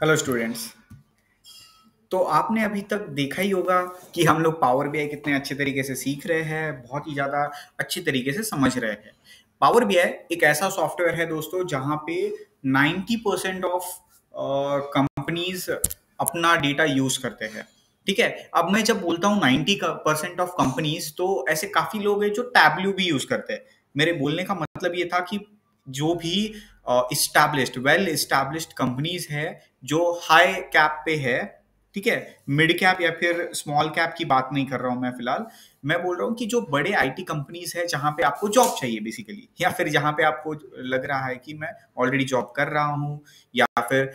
Hello students. तो आपने अभी तक देखा ही होगा कि हम लोग पावर बीआई कितने अच्छे तरीके से सीख रहे हैं, बहुत ही ज़्यादा अच्छी तरीके से समझ रहे हैं। पावर बीआई एक ऐसा सॉफ्टवेयर है दोस्तों जहाँ पे 90% ऑफ कंपनीज अपना डेटा यूज करते हैं। ठीक है, अब मैं जब बोलता हूँ 90% ऑफ कंपनीज, तो ऐसे काफी लोग हैं जो टैबल्यू भी यूज करते हैं। मेरे बोलने का मतलब ये था कि जो भी इस्टेब्लिश्ड वेल इस्टेब्लिश्ड कंपनीज है जो हाई कैप पे है, ठीक है, मिड कैप या फिर स्मॉल कैप की बात नहीं कर रहा हूं मैं फिलहाल। मैं बोल रहा हूँ कि जो बड़े आईटी कंपनीज है जहां पे आपको जॉब चाहिए बेसिकली, या फिर जहां पे आपको लग रहा है कि मैं ऑलरेडी जॉब कर रहा हूँ, या फिर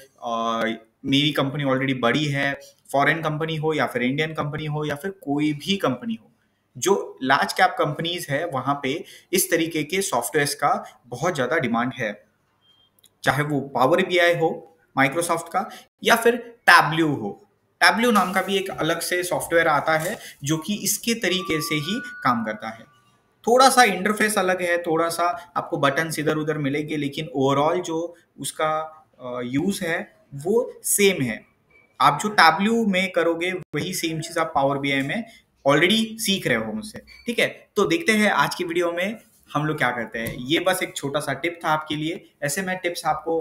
मेरी कंपनी ऑलरेडी बड़ी है, फॉरेन कंपनी हो या फिर इंडियन कंपनी हो या फिर कोई भी कंपनी हो, जो लार्ज कैप कंपनीज है वहां पे इस तरीके के सॉफ्टवेयर का बहुत ज्यादा डिमांड है। चाहे वो पावर बीआई हो माइक्रोसॉफ्ट का, या फिर टैबल्यू हो। टैबल्यू नाम का भी एक अलग से सॉफ्टवेयर आता है जो कि इसके तरीके से ही काम करता है। थोड़ा सा इंटरफेस अलग है, थोड़ा सा आपको बटन इधर उधर मिलेंगे, लेकिन ओवरऑल जो उसका यूज है वो सेम है। आप जो टैबल्यू में करोगे वही सेम चीज आप पावर बीआई में ऑलरेडी सीख रहे हो मुझसे। ठीक है, तो देखते हैं आज की वीडियो में हम लोग क्या करते हैं। ये बस एक छोटा सा टिप था आपके लिए। ऐसे मैं टिप्स आपको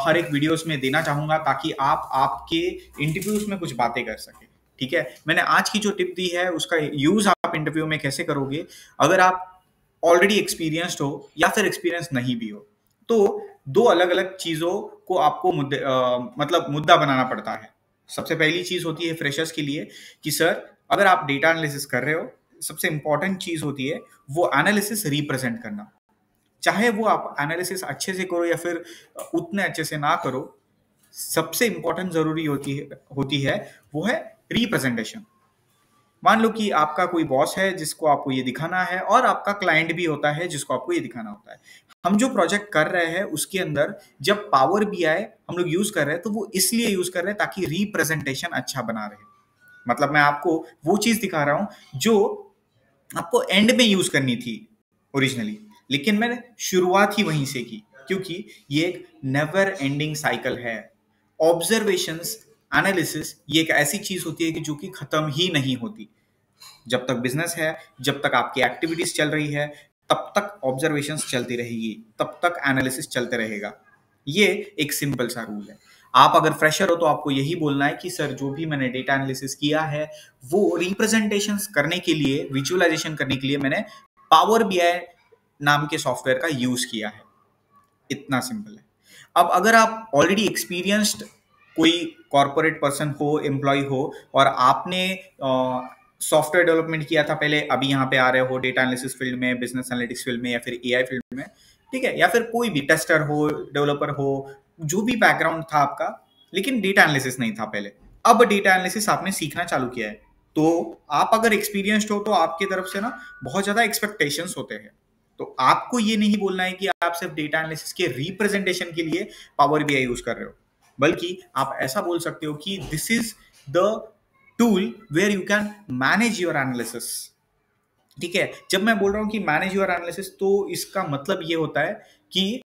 हर एक वीडियोस में देना चाहूंगा ताकि आप आपके इंटरव्यूज में कुछ बातें कर सके। ठीक है, मैंने आज की जो टिप दी है उसका यूज आप इंटरव्यू में कैसे करोगे, अगर आप ऑलरेडी एक्सपीरियंस्ड हो या फिर एक्सपीरियंस नहीं भी हो, तो दो अलग अलग चीजों को आपको मतलब मुद्दा बनाना पड़ता है। सबसे पहली चीज होती है फ्रेशर्स के लिए कि सर अगर आप डेटा एनालिसिस कर रहे हो, सबसे इंपॉर्टेंट चीज होती है वो एनालिसिस रिप्रेजेंट करना। चाहे वो आप एनालिसिस अच्छे से करो या फिर उतने अच्छे से ना करो, सबसे इंपॉर्टेंट जरूरी होती है वो है रिप्रेजेंटेशन। मान लो कि आपका कोई बॉस है जिसको आपको ये दिखाना है, और आपका क्लाइंट भी होता है जिसको आपको ये दिखाना होता है। हम जो प्रोजेक्ट कर रहे हैं उसके अंदर जब पावर बीआई हम लोग यूज कर रहे हैं तो वो इसलिए यूज कर रहे हैं ताकि रिप्रेजेंटेशन अच्छा बना रहे। मतलब मैं आपको वो चीज दिखा रहा हूं जो आपको एंड में यूज करनी थी ओरिजिनली, लेकिन मैंने शुरुआत ही वहीं से की, क्योंकि ये एक नेवर एंडिंग साइकिल है। ऑब्जर्वेशंस, एनालिसिस ये एक ऐसी चीज होती है कि जो कि खत्म ही नहीं होती। जब तक बिजनेस है, जब तक आपकी एक्टिविटीज चल रही है, तब तक ऑब्जर्वेशंस चलती रहेगी, तब तक एनालिसिस चलते रहेगा। ये एक सिंपल सा रूल है। आप अगर फ्रेशर हो तो आपको यही बोलना है कि सर जो भी मैंने डेटा एनालिसिस किया है वो रिप्रेजेंटेशंस करने के लिए, विजुअलाइजेशन करने के लिए मैंने पावर बीआई नाम के सॉफ्टवेयर का यूज किया है। इतना सिंपल है। अब अगर आप ऑलरेडी एक्सपीरियंस्ड कोई कॉर्पोरेट पर्सन हो, एम्प्लॉय हो, और आपने सॉफ्टवेयर डेवलपमेंट किया था पहले, अभी यहाँ पे आ रहे हो डेटा एनालिसिस फील्ड में, बिजनेस एनालिटिक्स फील्ड में या फिर एआई फील्ड में, ठीक है, या फिर कोई भी टेस्टर हो, डेवलपर हो, जो भी बैकग्राउंड था आपका, लेकिन डेटा एनालिसिस नहीं था पहले। अब डेटा एनालिसिस आपने सीखना चालू किया है, तो आप अगर एक्सपीरियंस्ड हो तो आपकी तरफ से ना बहुत ज्यादा एक्सपेक्टेशंस होते हैं। तो आपको ये नहीं बोलना है कि आप सिर्फ डेटा एनालिसिस के रिप्रेजेंटेशन के लिए पावर बीआई यूज कर रहे हो, बल्कि आप ऐसा बोल सकते हो कि this is the tool where you can manage your analysis. ठीक है, जब मैं बोल रहा हूं कि मैनेज योर एनालिसिस, तो इसका मतलब ये होता है कि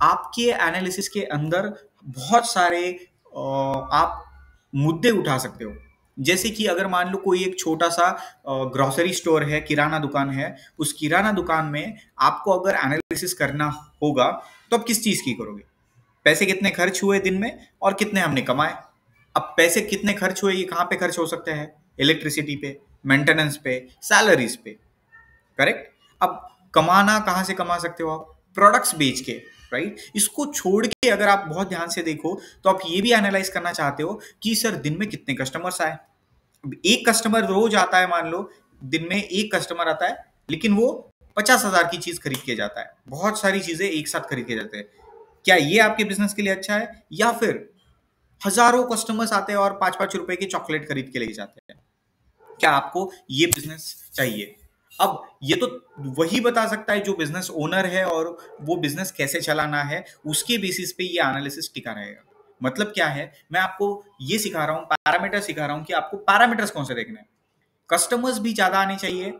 आपके एनालिसिस के अंदर बहुत सारे आप मुद्दे उठा सकते हो। जैसे कि अगर मान लो कोई एक छोटा सा ग्रोसरी स्टोर है, किराना दुकान है, उस किराना दुकान में आपको अगर एनालिसिस करना होगा तो आप किस चीज की करोगे? पैसे कितने खर्च हुए दिन में और कितने हमने कमाए। अब पैसे कितने खर्च हुए ये कहाँ पे खर्च हो सकते हैं? इलेक्ट्रिसिटी पे, मेंटेनेंस पे, सैलरीज पे। करेक्ट। अब कमाना कहाँ से कमा सकते हो आप? प्रोडक्ट्स बेच के, राइट। इसको छोड़ के अगर आप बहुत ध्यान से देखो तो आप ये भी एनालाइज करना चाहते हो कि सर दिन में कितने कस्टमर्स आए। एक कस्टमर रोज आता है, मान लो दिन में एक कस्टमर आता है, लेकिन वो 50,000 की चीज खरीद के जाता है, बहुत सारी चीजें एक साथ खरीद के जाते हैं। क्या ये आपके बिजनेस के लिए अच्छा है? या फिर हजारों कस्टमर्स आते हैं और 5-5 रुपए की चॉकलेट खरीद के लेके जाते हैं? क्या आपको ये बिजनेस चाहिए? अब ये तो वही बता सकता है जो बिजनेस ओनर है, और वो बिजनेस कैसे चलाना है उसके बेसिस पे ये एनालिसिस टिका रहेगा। मतलब क्या है, मैं आपको ये सिखा रहा हूँ, पैरामीटर सिखा रहा हूँ कि आपको पैरामीटर्स कौन से देखने हैं। कस्टमर्स भी ज्यादा आने चाहिए,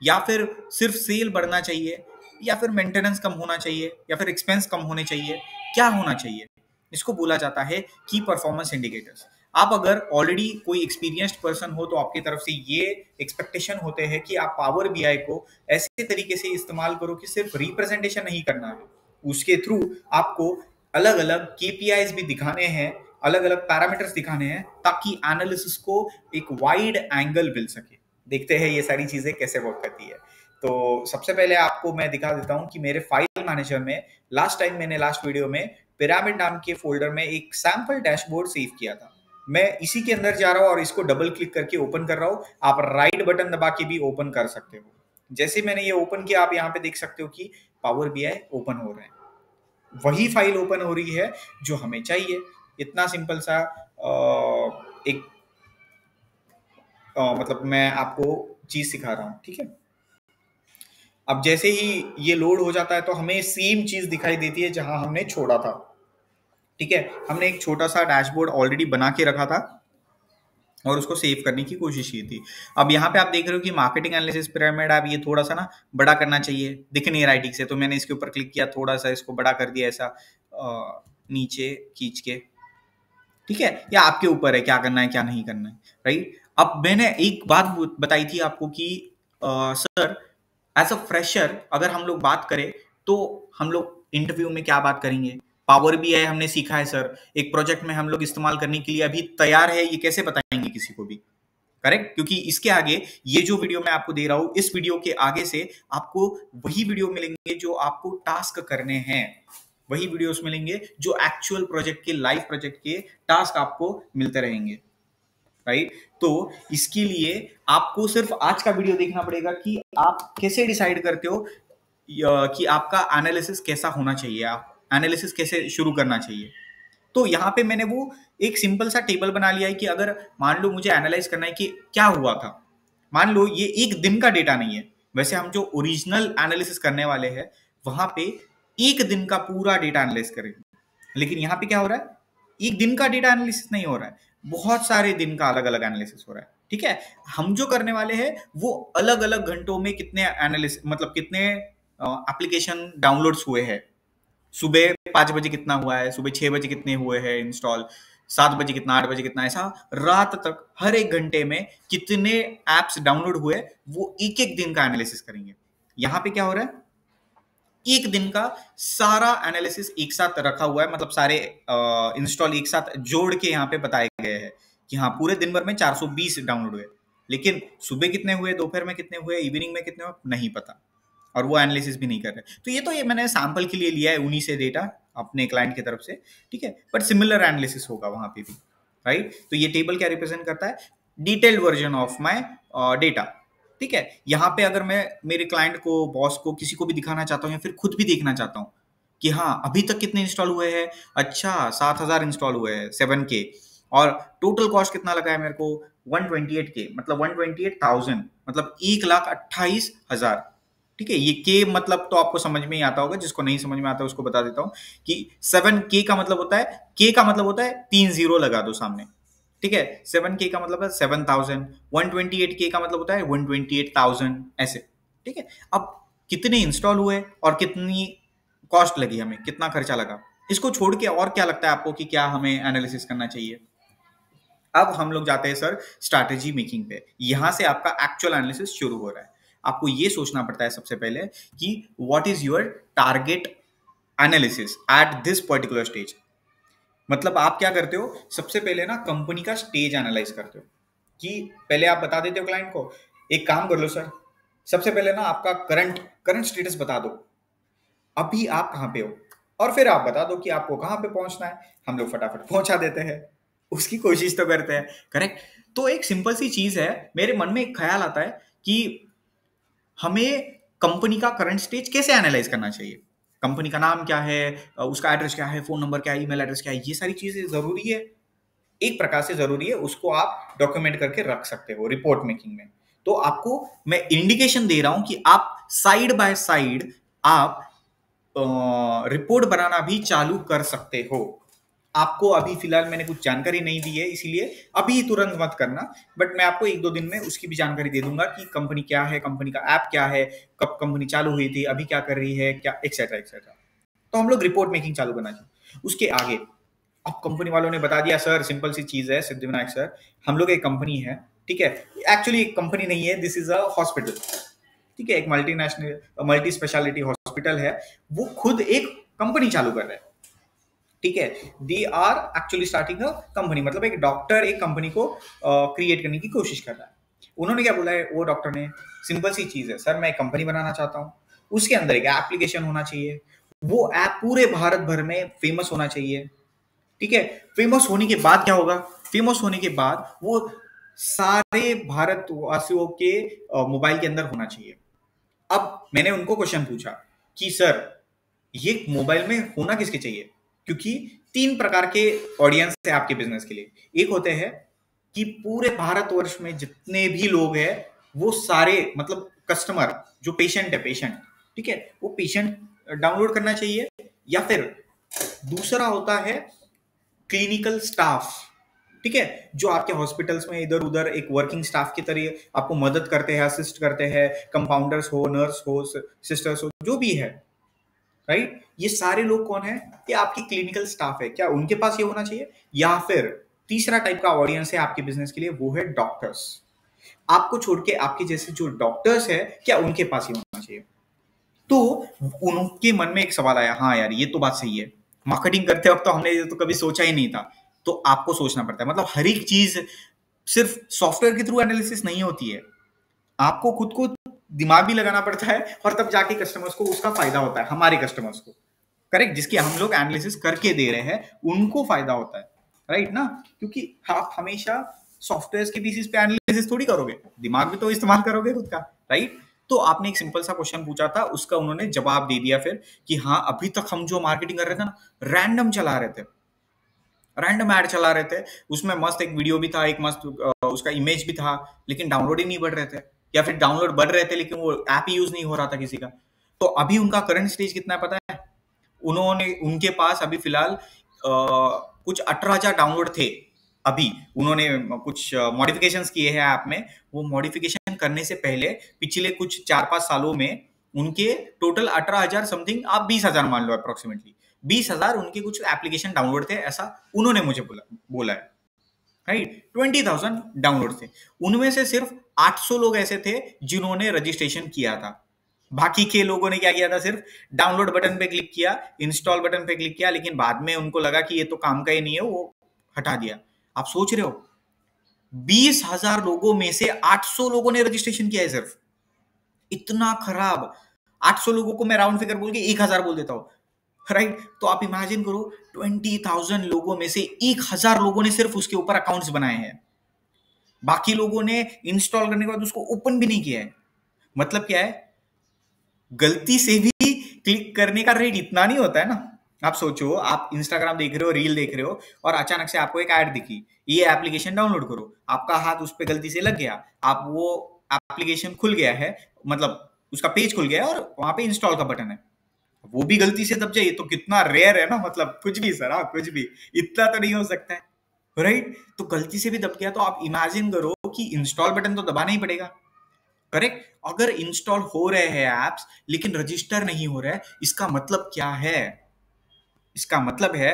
या फिर सिर्फ सेल बढ़ना चाहिए, या फिर मेंटेनेंस कम होना चाहिए, या फिर एक्सपेंस कम होने चाहिए, क्या होना चाहिए? इसको बोला जाता है की परफॉर्मेंस इंडिकेटर्स। आप अगर ऑलरेडी कोई एक्सपीरियंस्ड पर्सन हो तो आपकी तरफ से ये एक्सपेक्टेशन होते हैं कि आप पावर बीआई को ऐसे तरीके से इस्तेमाल करो कि सिर्फ रिप्रेजेंटेशन नहीं करना है, उसके थ्रू आपको अलग अलग केपीआईज भी दिखाने हैं, अलग अलग पैरामीटर्स दिखाने हैं, ताकि एनालिसिस को एक वाइड एंगल मिल सके। देखते हैं ये सारी चीजें कैसे वर्क करती है। तो सबसे पहले आपको मैं दिखा देता हूं कि मेरे फाइल मैनेजर में लास्ट वीडियो में पिरामिड नाम के फोल्डर में एक सैंपल डैशबोर्ड सेव किया था। मैं इसी के अंदर जा रहा हूं और इसको डबल क्लिक करके ओपन कर रहा हूं। आप राइट बटन दबा के भी ओपन कर सकते हो। जैसे मैंने ये ओपन किया, आप यहाँ पे देख सकते हो कि पावर बीआई ओपन हो रहा है, वही फाइल ओपन हो रही है जो हमें चाहिए। इतना सिंपल सा एक मतलब मैं आपको चीज सिखा रहा हूं, ठीक है। अब जैसे ही ये लोड हो जाता है तो हमें सेम चीज दिखाई देती है जहां हमने छोड़ा था, ठीक है। हमने एक छोटा सा डैशबोर्ड ऑलरेडी बना के रखा था और उसको सेव करने की कोशिश की थी। अब यहाँ पे आप देख रहे हो कि मार्केटिंग एनालिसिस पिरामिड, आप ये थोड़ा सा ना बड़ा करना चाहिए, दिख नहीं रहा है ठीक से, तो मैंने इसके ऊपर क्लिक किया, थोड़ा सा इसको बड़ा कर दिया ऐसा नीचे खींच के, ठीक है। या आपके ऊपर है क्या करना है क्या नहीं करना है, राइट। अब मैंने एक बात बताई थी आपको कि सर एज अ फ्रेशर अगर हम लोग बात करें तो हम लोग इंटरव्यू में क्या बात करेंगे। पावर बीआई हमने सीखा है सर, एक प्रोजेक्ट में हम लोग इस्तेमाल करने के लिए अभी तैयार है, ये कैसे बताएंगे किसी को भी, करेक्ट। क्योंकि इसके आगे ये जो वीडियो मैं आपको दे रहा हूं, इस वीडियो के आगे से आपको वही वीडियो मिलेंगे जो आपको टास्क करने हैं, वही वीडियोस मिलेंगे जो एक्चुअल प्रोजेक्ट के, लाइव प्रोजेक्ट के टास्क आपको मिलते रहेंगे, राइट। तो इसके लिए आपको सिर्फ आज का वीडियो देखना पड़ेगा कि आप कैसे डिसाइड करते हो कि आपका एनालिसिस कैसा होना चाहिए, आप एनालिसिस कैसे शुरू करना चाहिए। तो यहाँ पे मैंने वो एक सिंपल सा टेबल बना लिया है कि अगर मान लो मुझे एनालाइज करना है कि क्या हुआ था, मान लो ये एक दिन का डेटा नहीं है, वैसे हम जो ओरिजिनल एनालिसिस करने वाले हैं वहां पे एक दिन का पूरा डेटा एनालाइज करेंगे, लेकिन यहाँ पे क्या हो रहा है, एक दिन का डेटा एनालिसिस नहीं हो रहा है, बहुत सारे दिन का अलग अलग एनालिसिस हो रहा है, ठीक है। हम जो करने वाले हैं वो अलग अलग घंटों में कितने एनालिसिस, मतलब कितने एप्लीकेशन डाउनलोड्स हुए हैं, सुबह 5 बजे कितना हुआ है, सुबह 6 बजे कितने हुए हैं इंस्टॉल, 7 बजे कितना, 8 बजे कितना, ऐसा रात तक हर एक घंटे में कितने एप्स डाउनलोड हुए, वो एक एक दिन का एनालिसिस करेंगे। यहाँ पे क्या हो रहा है, एक दिन का सारा एनालिसिस एक साथ रखा हुआ है, मतलब सारे इंस्टॉल एक साथ जोड़ के यहाँ पे बताए गए हैं कि हाँ पूरे दिन भर में 420 डाउनलोड हुए, लेकिन सुबह कितने हुए, दोपहर में कितने हुए, इवनिंग में कितने हुए नहीं पता, और वो एनालिसिस भी नहीं कर रहे। तो ये मैंने सैंपल के लिए लिया है उन्हीं से डेटा अपने क्लाइंट की तरफ से, ठीक है। बट सिमिलर एनालिसिस होगा वहां पे भी, राइट। तो ये टेबल क्या रिप्रेजेंट करता है, detailed version of my data, ठीक है। यहाँ पे अगर मैं मेरे क्लाइंट को, बॉस को, किसी को भी दिखाना चाहता हूँ या फिर खुद भी देखना चाहता हूँ कि हाँ अभी तक कितने इंस्टॉल हुए हैं, अच्छा 7,000 इंस्टॉल हुए हैं 7K, और टोटल कॉस्ट कितना लगा है मेरे को 128K, मतलब 128,000, मतलब 1,28,000, ठीक है। ये के मतलब तो आपको समझ में ही आता होगा, जिसको नहीं समझ में आता उसको बता देता हूँ कि 7K का मतलब होता है, के का मतलब होता है 3 जीरो लगा दो सामने, ठीक है। 7K का मतलब है 7,000, 128K का मतलब होता है 128,000, ऐसे, ठीक है। अब कितने इंस्टॉल हुए और कितनी कॉस्ट लगी, हमें कितना खर्चा लगा, इसको छोड़ के और क्या लगता है आपको कि क्या हमें एनालिसिस करना चाहिए। अब हम लोग जाते हैं सर स्ट्रैटेजी मेकिंग पे, यहां से आपका एक्चुअल एनालिसिस शुरू हो रहा है। आपको ये सोचना पड़ता है सबसे पहले कि what is your target analysis at this particular stage. मतलब आप क्या करते हो, सबसे पहले ना कंपनी का स्टेज एनालाइज करते हो, कि पहले आप बता देते हो क्लाइंट को, एक काम कर लो सर, सबसे पहले ना आपका करंट स्टेटस बता दो, अभी आप कहाँ पे हो, और फिर आप बता दो कि आपको कहाँ पे पहुंचना है। हम लोग फटाफट पहुंचा देते हैं, उसकी कोशिश तो करते हैं, करेक्ट। तो एक सिंपल सी चीज है, मेरे मन में एक ख्याल आता है कि हमें कंपनी का करंट स्टेज कैसे एनालाइज करना चाहिए, कंपनी का नाम क्या है, उसका एड्रेस क्या है, फोन नंबर क्या है, ईमेल एड्रेस क्या है, ये सारी चीजें जरूरी है, एक प्रकार से जरूरी है, उसको आप डॉक्यूमेंट करके रख सकते हो रिपोर्ट मेकिंग में। तो आपको मैं इंडिकेशन दे रहा हूं कि आप साइड बाय साइड आप रिपोर्ट बनाना भी चालू कर सकते हो। आपको अभी फिलहाल मैंने कुछ जानकारी नहीं दी है, इसीलिए अभी तुरंत मत करना, बट मैं आपको 1-2 दिन में उसकी भी जानकारी दे दूंगा कि कंपनी क्या है, कंपनी का ऐप क्या है, कब कंपनी चालू हुई थी, अभी क्या कर रही है, क्या एक्सेट्रा एक्सेट्रा। तो हम लोग रिपोर्ट मेकिंग चालू करना चाहिए। उसके आगे अब कंपनी वालों ने बता दिया, सर सिंपल सी चीज है सिद्धिविनायक सर, हम लोग एक कंपनी है, ठीक है, एक्चुअली एक कंपनी नहीं है, दिस इज अ हॉस्पिटल, ठीक है, एक मल्टीनेशनल मल्टी स्पेशलिटी हॉस्पिटल है, वो खुद एक कंपनी चालू कर रहा है, ठीक है, they are actually starting a company, मतलब एक डॉक्टर एक कंपनी को क्रिएट करने की कोशिश कर रहा है। उन्होंने क्या बोला है वो डॉक्टर ने, सिंपल सी चीज है सर, मैं एक कंपनी बनाना चाहता हूँ, उसके अंदर एक एप्लीकेशन होना चाहिए, वो ऐप पूरे भारत भर में फेमस होना चाहिए, ठीक है, फेमस होने के बाद क्या होगा, फेमस होने के बाद वो सारे भारतवासियों के मोबाइल के अंदर होना चाहिए। अब मैंने उनको क्वेश्चन पूछा कि सर ये मोबाइल में होना किसके चाहिए, क्योंकि तीन प्रकार के ऑडियंस है आपके बिजनेस के लिए, एक होते हैं कि पूरे भारतवर्ष में जितने भी लोग हैं वो सारे, मतलब कस्टमर जो पेशेंट है, पेशेंट, ठीक है, वो पेशेंट डाउनलोड करना चाहिए, या फिर दूसरा होता है क्लिनिकल स्टाफ, ठीक है, जो आपके हॉस्पिटल्स में इधर उधर एक वर्किंग स्टाफ की तरह आपको मदद करते हैं, असिस्ट करते हैं, कंपाउंडर्स हो, नर्स हो, सिस्टर्स हो, जो भी है, राइट, ये सारे लोग कौन है, ये आपकी क्लिनिकल स्टाफ है, क्या उनके पास ये होना चाहिए, या फिर तीसरा टाइप का ऑडियंस है आपके बिजनेस के लिए, वो है डॉक्टर्स, आपको छोड़ के आपके जैसे जो डॉक्टर्स है, क्या उनके पास ये होना चाहिए। तो उनके मन में एक सवाल आया, हाँ यार ये तो बात सही है, मार्केटिंग करते वक्त तो हमने ये तो कभी सोचा ही नहीं था, तो आपको सोचना पड़ता है, मतलब हर एक चीज सिर्फ सॉफ्टवेयर के थ्रू एनालिसिस नहीं होती है, आपको खुद को दिमाग भी लगाना पड़ता है, और तब जाके कस्टमर्स को उसका फायदा होता है, हमारे कस्टमर्स को, करेक्ट, जिसकी हम लोग एनालिसिस करके दे रहे हैं उनको फायदा होता है, राइट ना, क्योंकि आप हमेशा सॉफ्टवेयर के बेसिस पे एनालिसिस थोड़ी करोगे, दिमाग भी तो इस्तेमाल करोगे खुद का, राइट। तो आपने एक सिंपल सा क्वेश्चन पूछा था, उसका उन्होंने जवाब दे दिया फिर कि हाँ अभी तक हम जो मार्केटिंग कर रहे थे ना, रैंडम चला रहे थे, रैंडम ऐड चला रहे थे, उसमें मस्त एक वीडियो भी था, एक मस्त उसका इमेज भी था, लेकिन डाउनलोड ही नहीं बढ़ रहे थे, या फिर डाउनलोड बढ़ रहे थे लेकिन वो ऐप ही यूज नहीं हो रहा था किसी का। तो अभी उनका करंट स्टेज कितना है पता है, उन्होंने, उनके पास अभी फिलहाल कुछ 18,000 डाउनलोड थे, अभी उन्होंने कुछ मॉडिफिकेशंस किए हैं ऐप में, वो मॉडिफिकेशन करने से पहले पिछले कुछ 4-5 सालों में उनके टोटल 18,000 समथिंग, आप 20,000 मान लो अप्रोक्सीमेटली, 20,000 उनके कुछ एप्लीकेशन डाउनलोड थे, ऐसा उन्होंने मुझे बोला है, राइट, 20,000 डाउनलोड थे, उनमें से सिर्फ 800 लोग ऐसे थे जिन्होंने रजिस्ट्रेशन किया था, बाकी के लोगों ने क्या किया था, सिर्फ डाउनलोड बटन पे क्लिक किया, इंस्टॉल बटन पे क्लिक किया, लेकिन बाद में उनको लगा कि ये तो काम का ही नहीं है, वो हटा दिया। आप सोच रहे हो 20,000 लोगों में से 800 लोगों ने रजिस्ट्रेशन किया है सिर्फ, इतना खराब। 800 लोगों को मैं राउंड फिगर बोल के 1,000 बोल देता हूँ, राइट, तो आप इमेजिन करो 20,000 लोगों में से 1,000 लोगों ने सिर्फ उसके ऊपर अकाउंट्स बनाए हैं, बाकी लोगों ने इंस्टॉल करने के बाद उसको ओपन भी नहीं किया है। मतलब क्या है, गलती से भी क्लिक करने का रेट इतना नहीं होता है ना। आप सोचो, आप इंस्टाग्राम देख रहे हो, रील देख रहे हो, और अचानक से आपको एक ऐड दिखी, ये एप्लीकेशन डाउनलोड करो, आपका हाथ उस पर गलती से लग गया, आप वो एप्लीकेशन खुल गया है, मतलब उसका पेज खुल गया है और वहां पे इंस्टॉल का बटन है, वो भी गलती से दब जाए, तो कितना रेयर है ना, मतलब कुछ भी सर, आप कुछ भी, इतना तो नहीं हो सकता है, राइट। तो गलती से भी दब गया, तो आप इमेजिन करो कि इंस्टॉल बटन तो दबाना ही पड़ेगा, करेक्ट। अगर इंस्टॉल हो रहे हैं एप्स लेकिन रजिस्टर नहीं हो रहा है, इसका मतलब क्या है, इसका मतलब है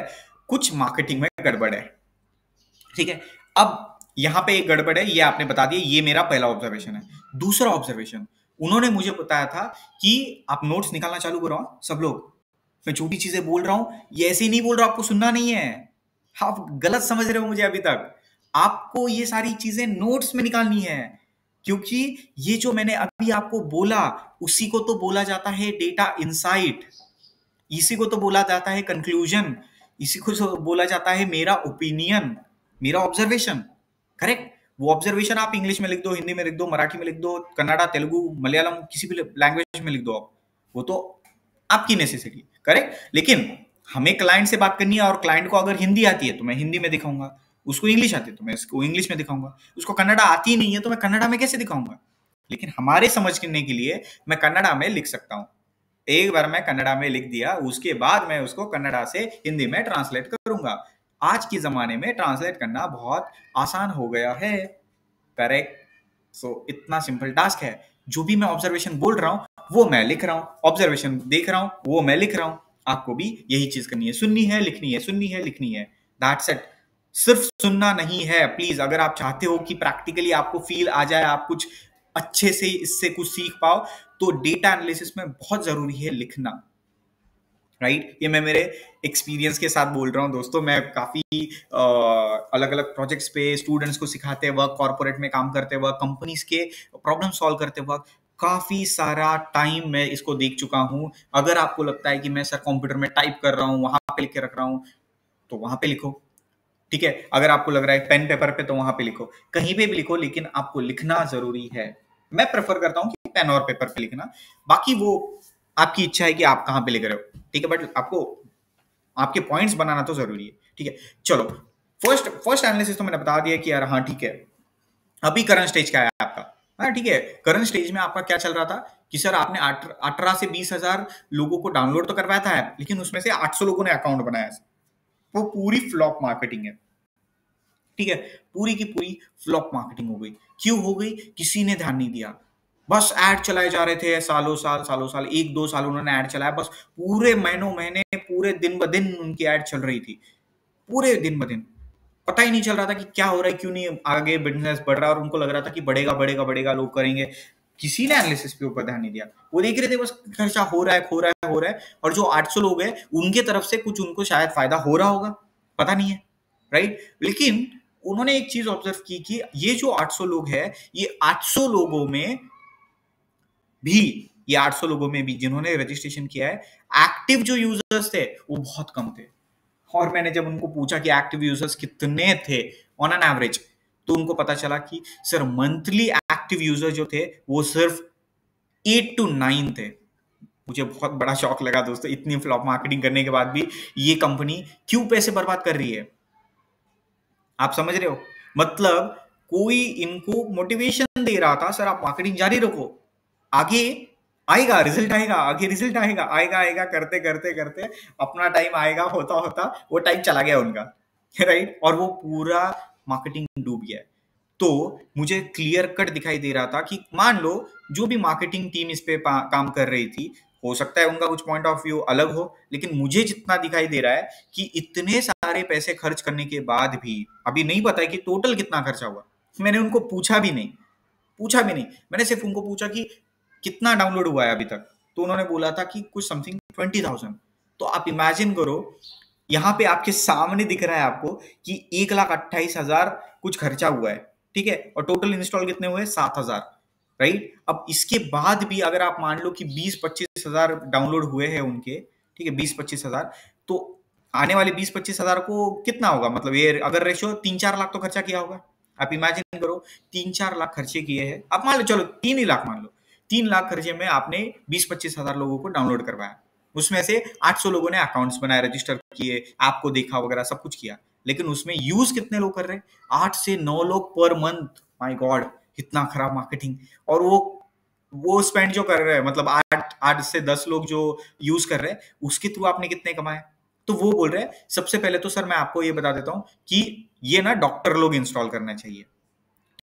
कुछ मार्केटिंग में गड़बड़ है, ठीक है। अब यहां पे एक गड़बड़ है, ये आपने बता दिया, ये मेरा पहला ऑब्जर्वेशन है। दूसरा ऑब्जर्वेशन, उन्होंने मुझे बताया था कि आप नोट्स निकालना चालू करो, सब लोग, मैं छोटी चीजें बोल रहा हूं, ये ऐसे ही नहीं बोल रहा, आपको सुनना नहीं है, आप गलत समझ रहे हो मुझे अभी तक, आपको ये सारी चीजें नोट्स में निकालनी है, क्योंकि ये जो मैंने अभी आपको बोला, उसी को तो बोला जाता है डेटा इंसाइट, इसी को तो बोला जाता है कंक्लूजन, इसी को तो बोला जाता है मेरा ओपिनियन, मेरा ऑब्जर्वेशन, करेक्ट। वो ऑब्जर्वेशन आप इंग्लिश में लिख दो, हिंदी में लिख दो, मराठी में लिख दो, कन्नड़ा, तेलुगु, मलयालम, किसी भी लैंग्वेज में लिख दो आप, वो तो आपकी नेसेसिटी, करेक्ट। लेकिन हमें क्लाइंट से बात करनी है, और क्लाइंट को अगर हिंदी आती है तो मैं हिंदी में दिखाऊंगा, उसको इंग्लिश आती है तो मैं इसको इंग्लिश में दिखाऊंगा, उसको कन्नड़ा आती नहीं है तो मैं कन्नड़ा में कैसे दिखाऊंगा। लेकिन हमारे समझ करने के लिए मैं कन्नड़ा में लिख सकता हूं, एक बार मैं कन्नड़ा में लिख दिया, उसके बाद मैं उसको कन्नड़ा से हिंदी में ट्रांसलेट करूंगा। आज के जमाने में ट्रांसलेट करना बहुत आसान हो गया है, करेक्ट। सो इतना सिंपल टास्क है, जो भी मैं ऑब्जर्वेशन बोल रहा हूं वो मैं लिख रहा हूं, ऑब्जर्वेशन देख रहा हूं वो मैं लिख रहा हूं, आपको भी यही चीज करनी है, सुननी है, लिखनी है, सुननी है, लिखनी है, दैट्स इट। सिर्फ सुनना नहीं है प्लीज। अगर आप चाहते हो कि प्रैक्टिकली आपको फील आ जाए, आप कुछ अच्छे से इससे कुछ सीख पाओ, तो डेटा एनालिसिस में बहुत जरूरी है लिखना, राइट। ये मैं मेरे एक्सपीरियंस के साथ बोल रहा हूँ दोस्तों। मैं काफी अलग अलग प्रोजेक्ट्स पे स्टूडेंट्स को सिखाते वक्त, कॉर्पोरेट में काम करते वक्त, कंपनीज के प्रॉब्लम सॉल्व करते वक्त काफी सारा टाइम मैं इसको देख चुका हूँ। अगर आपको लगता है कि मैं सर कंप्यूटर में टाइप कर रहा हूँ, वहां पे लिख के रख रहा हूँ, तो वहां पे लिखो, ठीक है। अगर आपको लग रहा है पेन पेपर पे, तो वहां पे लिखो, कहीं पे भी लिखो, लेकिन आपको लिखना जरूरी है। मैं प्रेफर करता हूँ कि पेन और पेपर पे लिखना, बाकी वो आपकी इच्छा है कि आप कहाँ पे लिख रहे हो, ठीक है, बट आपको आपके पॉइंट्स बनाना तो जरूरी है, ठीक है। चलो, फर्स्ट फर्स्ट एनालिसिस तो मैंने बता दिया कि यार हाँ ठीक है, अभी करंट स्टेज क्या है आपका। हाँ ठीक है, करंट स्टेज में आपका क्या चल रहा था कि सर आपने 18 से 20 हजार लोगों को डाउनलोड तो करवाया था ऐप, लेकिन उसमें से 800 लोगों ने अकाउंट बनाया। वो पूरी फ्लॉप मार्केटिंग है, ठीक है, पूरी की पूरी फ्लॉप मार्केटिंग हो गई। क्यों हो गई? किसी ने ध्यान नहीं दिया, बस ऐड चलाए जा रहे थे, सालों साल 1-2 साल उन्होंने ऐड चलाया, बस पूरे महीनों महीने, पूरे दिन ब दिन उनकी ऐड चल रही थी, पूरे दिन ब दिन। पता ही नहीं चल रहा था कि क्या हो रहा है, क्यों नहीं आगे बिजनेस बढ़ रहा है, और उनको लग रहा था कि बढ़ेगा बढ़ेगा बढ़ेगा, लोग करेंगे। किसी ने एनालिसिस के ऊपर ध्यान नहीं दिया, वो देख रहे थे बस खर्चा हो रहा है, हो रहा है, हो रहा है, और जो 800 लोग हैं उनके तरफ से कुछ उनको शायद फायदा हो रहा होगा, पता नहीं है, राइट। लेकिन उन्होंने एक चीज ऑब्जर्व की कि ये जो 800 लोग हैं, ये 800 लोगों में भी ये 800 लोगों में भी जिन्होंने रजिस्ट्रेशन किया है, एक्टिव जो यूजर्स थे वो बहुत कम थे। और मैंने जब उनको पूछा कि एक्टिव यूजर्स कितने थे ऑन एन एवरेज, तो उनको पता चला कि सर मंथली एक्टिव यूजर जो थे वो सिर्फ 8 to 9 थे। मुझे बहुत बड़ा शौक लगा दोस्तों, इतनी फ्लॉप मार्केटिंग करने के बाद भी ये कंपनी क्यों पैसे बर्बाद कर रही है, आप समझ रहे हो? मतलब कोई इनको मोटिवेशन दे रहा था, सर आप मार्केटिंग जारी रखो, आगे आएगा रिजल्ट, आएगा आगे रिजल्ट, आएगा आएगा आएगा, करते करते करते अपना टाइम आएगा, होता होता वो टाइम चला गया उनका, राइट। और वो पूरा मार्केटिंग डूब गया। तो मुझे क्लियर कट दिखाई दे रहा था कि मान लो जो भी मार्केटिंग टीम इस पे काम कर रही थी, हो सकता है उनका कुछ पॉइंट ऑफ व्यू अलग हो, लेकिन मुझे जितना दिखाई दे रहा है कि इतने सारे पैसे खर्च करने के बाद भी अभी नहीं पता है कि टोटल कितना खर्चा हुआ। मैंने उनको पूछा भी नहीं, मैंने सिर्फ उनको पूछा कि कितना डाउनलोड हुआ है अभी तक, तो उन्होंने बोला था कि कुछ समथिंग 20,000। तो आप इमेजिन करो, यहाँ पे आपके सामने दिख रहा है आपको कि 1,28,000 कुछ खर्चा हुआ है, ठीक है, और टोटल इंस्टॉल कितने हुए? 7,000, राइट। अब इसके बाद भी अगर आप मान लो कि 20-25 हजार डाउनलोड हुए हैं उनके, ठीक है, 20-25 हजार, तो आने वाले 20-25 हजार को कितना होगा, मतलब ये अगर रेशियो 3-4 लाख तो खर्चा किया होगा। आप इमेजिन करो, 3-4 लाख खर्चे किए हैं, आप मान लो चलो 3 ही लाख मान लो, 3 लाख खर्चे में आपने 20-25 हजार लोगों को डाउनलोड करवाया, उसमें से 800 लोगों ने अकाउंट्स बनाए, रजिस्टर किए, ऐप को देखा वगैरह सब कुछ किया, लेकिन उसमें यूज कितने लोग कर रहे हैं? 8 से 9 लोग पर मंथ। माय गॉड, इतना खराब मार्केटिंग। और वो स्पेंड जो कर रहे हैं, मतलब 8 से 10 लोग जो यूज कर रहे हैं, उसके थ्रू आपने कितने कमाए? तो वो बोल रहे हैं सबसे पहले तो सर मैं आपको ये बता देता हूं कि ये ना डॉक्टर लोग इंस्टॉल करना चाहिए,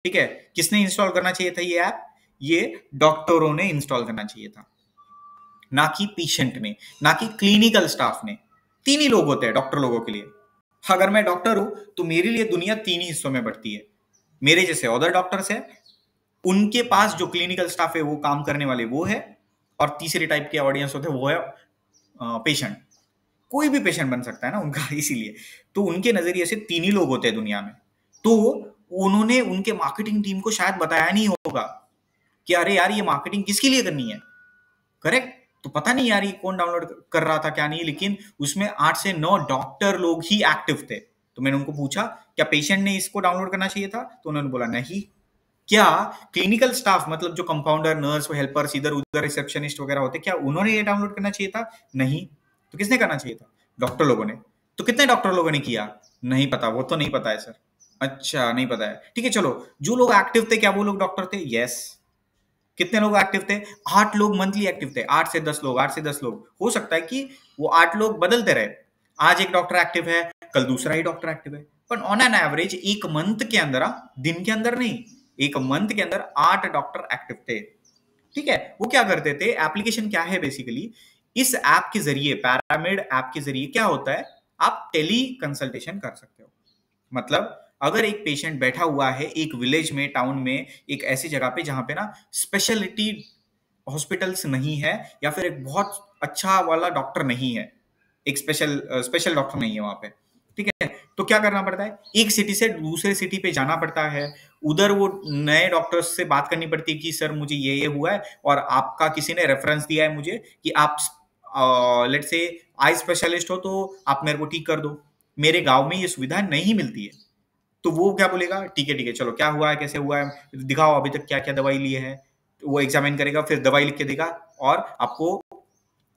ठीक है। किसने इंस्टॉल करना चाहिए था ये ऐप? ये डॉक्टरों ने इंस्टॉल करना चाहिए था, ना कि पेशेंट ने, ना कि क्लिनिकल स्टाफ ने। 3 ही लोग होते हैं डॉक्टर लोगों के लिए। अगर मैं डॉक्टर हूं तो मेरे लिए दुनिया 3 ही हिस्सों में बढ़ती है। मेरे जैसे अदर डॉक्टर्स है, उनके पास जो क्लिनिकल स्टाफ है वो काम करने वाले वो है, और तीसरी टाइप के ऑडियंस होते हैं वो है पेशेंट। कोई भी पेशेंट बन सकता है ना उनका इसीलिए। तो उनके नजरिए से 3 ही लोग होते हैं दुनिया में। तो उन्होंने उनके मार्केटिंग टीम को शायद बताया नहीं होगा कि अरे यार ये मार्केटिंग किसके लिए करनी है, करेक्ट। तो पता नहीं यार ये कौन डाउनलोड कर रहा था क्या नहीं, लेकिन उसमें 8 से 9 डॉक्टर लोग ही एक्टिव थे। तो मैंने उनको पूछा क्या पेशेंट ने इसको डाउनलोड करना चाहिए था, तो उन्होंने बोला नहीं। क्या क्लिनिकल स्टाफ, मतलब जो कंपाउंडर, नर्स, हेल्पर्स, इधर उधर रिसेप्शनिस्ट वगैरह होते, क्या उन्होंने ये डाउनलोड करना चाहिए था? नहीं। तो किसने करना चाहिए था? डॉक्टर लोगों ने। तो कितने डॉक्टर लोगों ने किया? नहीं पता, वो तो नहीं पता है सर। अच्छा नहीं पता है, ठीक है, चलो जो लोग एक्टिव थे क्या वो लोग डॉक्टर थे? यस। कितने लोग एक्टिव थे? 8 लोग मंथली एक्टिव थे, 8 से 10 लोग, 8 से 10 लोग। हो सकता है कि वो 8 लोग बदलते रहे, आज एक डॉक्टर एक्टिव है, कल दूसरा ही डॉक्टर एक्टिव है, पर ऑन एन एवरेज एक मंथ के अंदर, दिन के अंदर नहीं, एक मंथ के अंदर 8 डॉक्टर एक्टिव थे, ठीक है। वो क्या करते थे, एप्लीकेशन क्या है बेसिकली, इस ऐप के जरिए, पैरामिड ऐप के जरिए क्या होता है, आप टेली कंसल्टेशन कर सकते हो। मतलब अगर एक पेशेंट बैठा हुआ है एक विलेज में, टाउन में, एक ऐसी जगह पे जहाँ पे ना स्पेशलिटी हॉस्पिटल्स नहीं है, या फिर एक बहुत अच्छा वाला डॉक्टर नहीं है, एक स्पेशल डॉक्टर नहीं है वहाँ पे, ठीक है, तो क्या करना पड़ता है, एक सिटी से दूसरे सिटी पे जाना पड़ता है। उधर वो नए डॉक्टर्स से बात करनी पड़ती है कि सर मुझे ये हुआ है और आपका किसी ने रेफरेंस दिया है मुझे कि आप लेट से आई स्पेशलिस्ट हो, तो आप मेरे को ठीक कर दो। मेरे गांव में ये सुविधा नहीं मिलती है। तो वो क्या बोलेगा, ठीक है चलो, क्या हुआ है, कैसे हुआ है, दिखाओ अभी तक क्या क्या दवाई लिए है। तो वो एग्जामिन करेगा, फिर दवाई लिख के देगा और आपको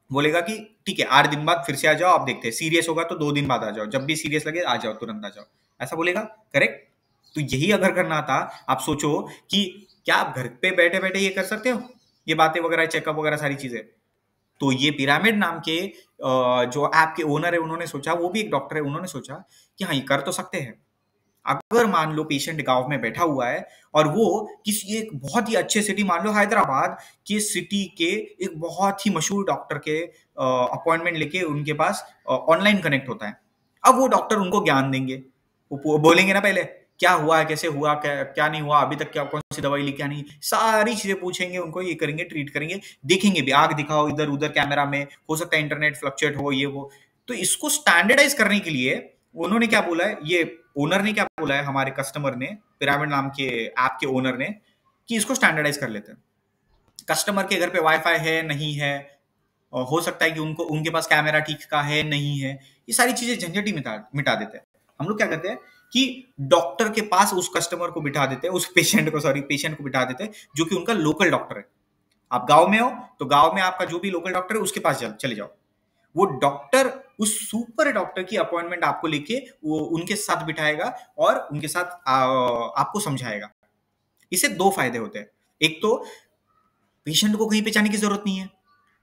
बोलेगा कि ठीक है 8 दिन बाद फिर से आ जाओ, आप देखते हैं, सीरियस होगा तो 2 दिन बाद आ जाओ, जब भी सीरियस लगे आ जाओ, तुरंत आ जाओ, ऐसा बोलेगा। करेक्ट। तो यही अगर करना था, आप सोचो कि क्या आप घर पे बैठे बैठे ये कर सकते हो, ये बातें वगैरह, चेकअप वगैरह सारी चीजें। तो ये पिरामिड नाम के जो ऐप के ओनर है, उन्होंने सोचा, वो भी एक डॉक्टर है, उन्होंने सोचा कि हाँ ये कर तो सकते हैं। अगर मान लो पेशेंट गांव में बैठा हुआ है और वो किसी एक बहुत ही अच्छे सिटी, मान लो हैदराबाद के सिटी के एक बहुत ही मशहूर डॉक्टर के अपॉइंटमेंट लेके उनके पास ऑनलाइन कनेक्ट होता है। अब वो डॉक्टर उनको ज्ञान देंगे, वो बोलेंगे ना पहले क्या हुआ है, कैसे हुआ, क्या क्या नहीं हुआ, अभी तक क्या कौन सी दवाई ली, क्या नहीं, सारी चीजें पूछेंगे उनको, ये करेंगे, ट्रीट करेंगे, देखेंगे भी, आग दिखाओ इधर उधर कैमरा में, हो सकता है इंटरनेट फ्लक्चुएट हो, ये वो। तो इसको स्टैंडर्डाइज करने के लिए उन्होंने क्या बोला है, ये ओनर ने क्या बोला है, हमारे कस्टमर ने, पिरामिड नाम के ऐप के ओनर ने, कि इसको स्टैंडर्डाइज कर लेते हैं। कस्टमर के घर पे वाईफाई है नहीं है, और हो सकता है कि उनको उनके पास कैमरा ठीक का है नहीं है, ये सारी चीजें झंझट ही मिटा मिटा देते हैं। हम लोग क्या करते हैं कि डॉक्टर के पास उस कस्टमर को बिठा देते हैं, उस पेशेंट को बिठा देते हैं, जो कि उनका लोकल डॉक्टर है। आप गांव में हो तो गांव में आपका जो भी लोकल डॉक्टर है उसके पास चले जाओ। वो डॉक्टर उस सुपर डॉक्टर की अपॉइंटमेंट आपको लेके वो उनके साथ बिठाएगा और उनके साथ आपको समझाएगा। इससे दो फायदे होते हैं, एक तो पेशेंट को कहीं पे जाने की जरूरत नहीं है,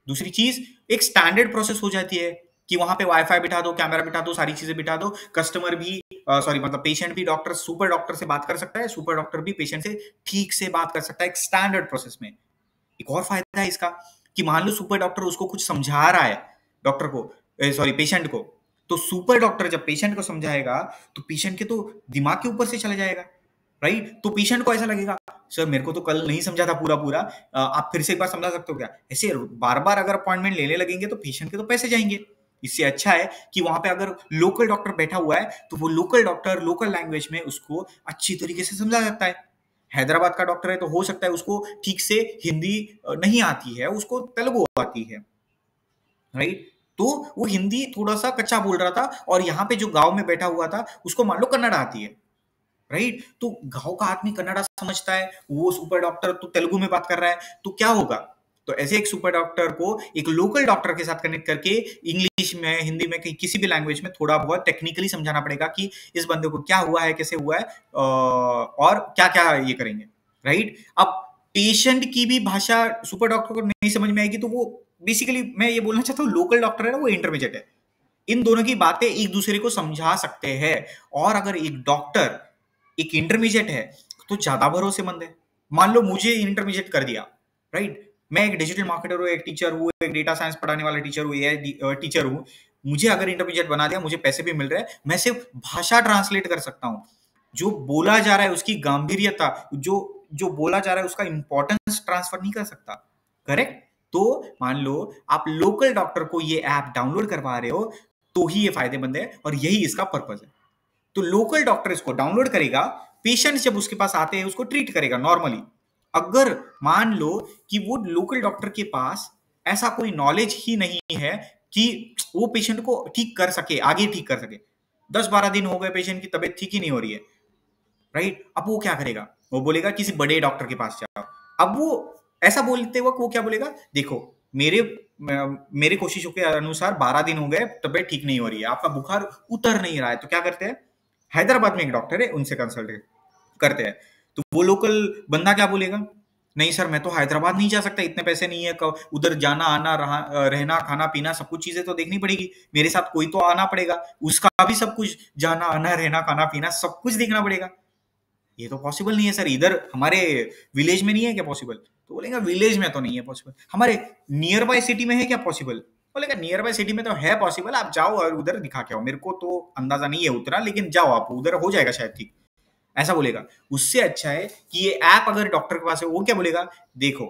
दूसरी चीज एक स्टैंडर्ड प्रोसेस हो जाती है कि वहां पे वाईफाई बिठा दो, कैमरा बिठा दो, सारी चीजें बिठा दो, कस्टमर भी सॉरी मतलब पेशेंट भी डॉक्टर, सुपर डॉक्टर से बात कर सकता है, सुपर डॉक्टर भी पेशेंट से ठीक से बात कर सकता है एक स्टैंडर्ड प्रोसेस में। एक और फायदा है इसका कि मान लो सुपर डॉक्टर उसको कुछ समझा रहा है, डॉक्टर को, सॉरी पेशेंट को, तो सुपर डॉक्टर जब पेशेंट को समझाएगा तो पेशेंट के तो दिमाग के ऊपर से चला जाएगा, राइट। तो पेशेंट को ऐसा लगेगा सर मेरे को तो कल नहीं समझा था पूरा पूरा, आप फिर से एक बार समझा सकते हो क्या। ऐसे बार बार अगर अपॉइंटमेंट लेने लगेंगे तो पेशेंट के तो पैसे जाएंगे। इससे अच्छा है कि वहां पे अगर लोकल डॉक्टर बैठा हुआ है तो वो लोकल डॉक्टर लोकल लैंग्वेज में उसको अच्छी तरीके से समझा सकता है। हैदराबाद का डॉक्टर है तो हो सकता है उसको ठीक से हिंदी नहीं आती है, उसको तेलुगु आती है, राइट। तो वो हिंदी थोड़ा सा कच्चा बोल रहा था और यहाँ पे जो गांव में बैठा हुआ था उसको मान लो कन्नड़ आती है, राइट। तो गांव का आदमी कन्नड़ा समझता है, वो सुपर डॉक्टर तो तेलुगु में बात कर रहा है, तो क्या होगा। तो ऐसे एक सुपर डॉक्टर को एक लोकल डॉक्टर के साथ कनेक्ट करके इंग्लिश में, हिंदी में, किसी भी लैंग्वेज में थोड़ा बहुत टेक्निकली समझाना पड़ेगा कि इस बंदे को क्या हुआ है, कैसे हुआ है, और क्या क्या ये करेंगे, राइट। अब पेशेंट की भी भाषा सुपर डॉक्टर को नहीं समझ में आएगी, तो वो बेसिकली मैं ये बोलना चाहता हूँ लोकल डॉक्टर है ना वो इंटरमीडिएट है, इन दोनों की बातें एक दूसरे को समझा सकते हैं। और अगर एक डॉक्टर एक इंटरमीडिएट है तो ज्यादा भरोसेमंद है। मान लो मुझे इंटरमीडिएट कर दिया, राइट, मैं एक डिजिटल मार्केटर हूँ, एक टीचर हूँ, एक डेटा साइंस पढ़ाने वाला टीचर हूँ, एआई टीचर हूँ, मुझे अगर इंटरमीडिएट बना दिया, मुझे पैसे भी मिल रहे हैं, मैं सिर्फ भाषा ट्रांसलेट कर सकता हूँ, जो बोला जा रहा है उसकी गंभीरता, जो जो बोला जा रहा है उसका इंपॉर्टेंस ट्रांसफर नहीं कर सकता, करेक्ट। तो मान लो आप लोकल डॉक्टर को ये ऐप डाउनलोड करवा रहे हो तो ही ये फायदेमंद है और यही इसका पर्पज है। तो लोकल डॉक्टर इसको डाउनलोड करेगा, पेशेंट जब उसके पास आते हैं उसको ट्रीट करेगा नॉर्मली। अगर मान लो कि वो लोकल डॉक्टर के पास ऐसा कोई नॉलेज ही नहीं है कि वो पेशेंट को ठीक कर सके, आगे ठीक कर सके, 10-12 दिन हो गए पेशेंट की तबीयत ठीक ही नहीं हो रही है, राइट। अब वो क्या करेगा, वो बोलेगा किसी बड़े डॉक्टर के पास जाओ। अब वो ऐसा बोलते वक्त वो क्या बोलेगा, देखो मेरे मेरे कोशिशों के अनुसार 12 दिन हो गए, तबीयत ठीक नहीं हो रही है, आपका बुखार उतर नहीं रहा है, तो क्या करते हैं, हैदराबाद में एक डॉक्टर है उनसे कंसल्ट करते हैं। तो वो लोकल बंदा क्या बोलेगा, नहीं सर मैं तो हैदराबाद नहीं जा सकता, इतने पैसे नहीं है, उधर जाना आना रहना खाना पीना सब कुछ चीजें तो देखनी पड़ेगी, मेरे साथ कोई तो आना पड़ेगा, उसका भी सब कुछ जाना आना रहना खाना पीना सब कुछ देखना पड़ेगा। ये तो पॉसिबल नहीं है सर, इधर हमारे विलेज में नहीं है क्या पॉसिबल। तो बोलेगा विलेज में तो नहीं है पॉसिबल, हमारे नियर बाय सिटी में है क्या पॉसिबल। बोलेगा नियर बाय सिटी में तो है पॉसिबल, आप जाओ और उधर दिखा के आओ, मेरे को तो अंदाजा नहीं है उतना, लेकिन जाओ आप उधर, हो जाएगा शायद ठीक, ऐसा बोलेगा। उससे अच्छा है कि ये ऐप अगर डॉक्टर के पास है, वो क्या बोलेगा, देखो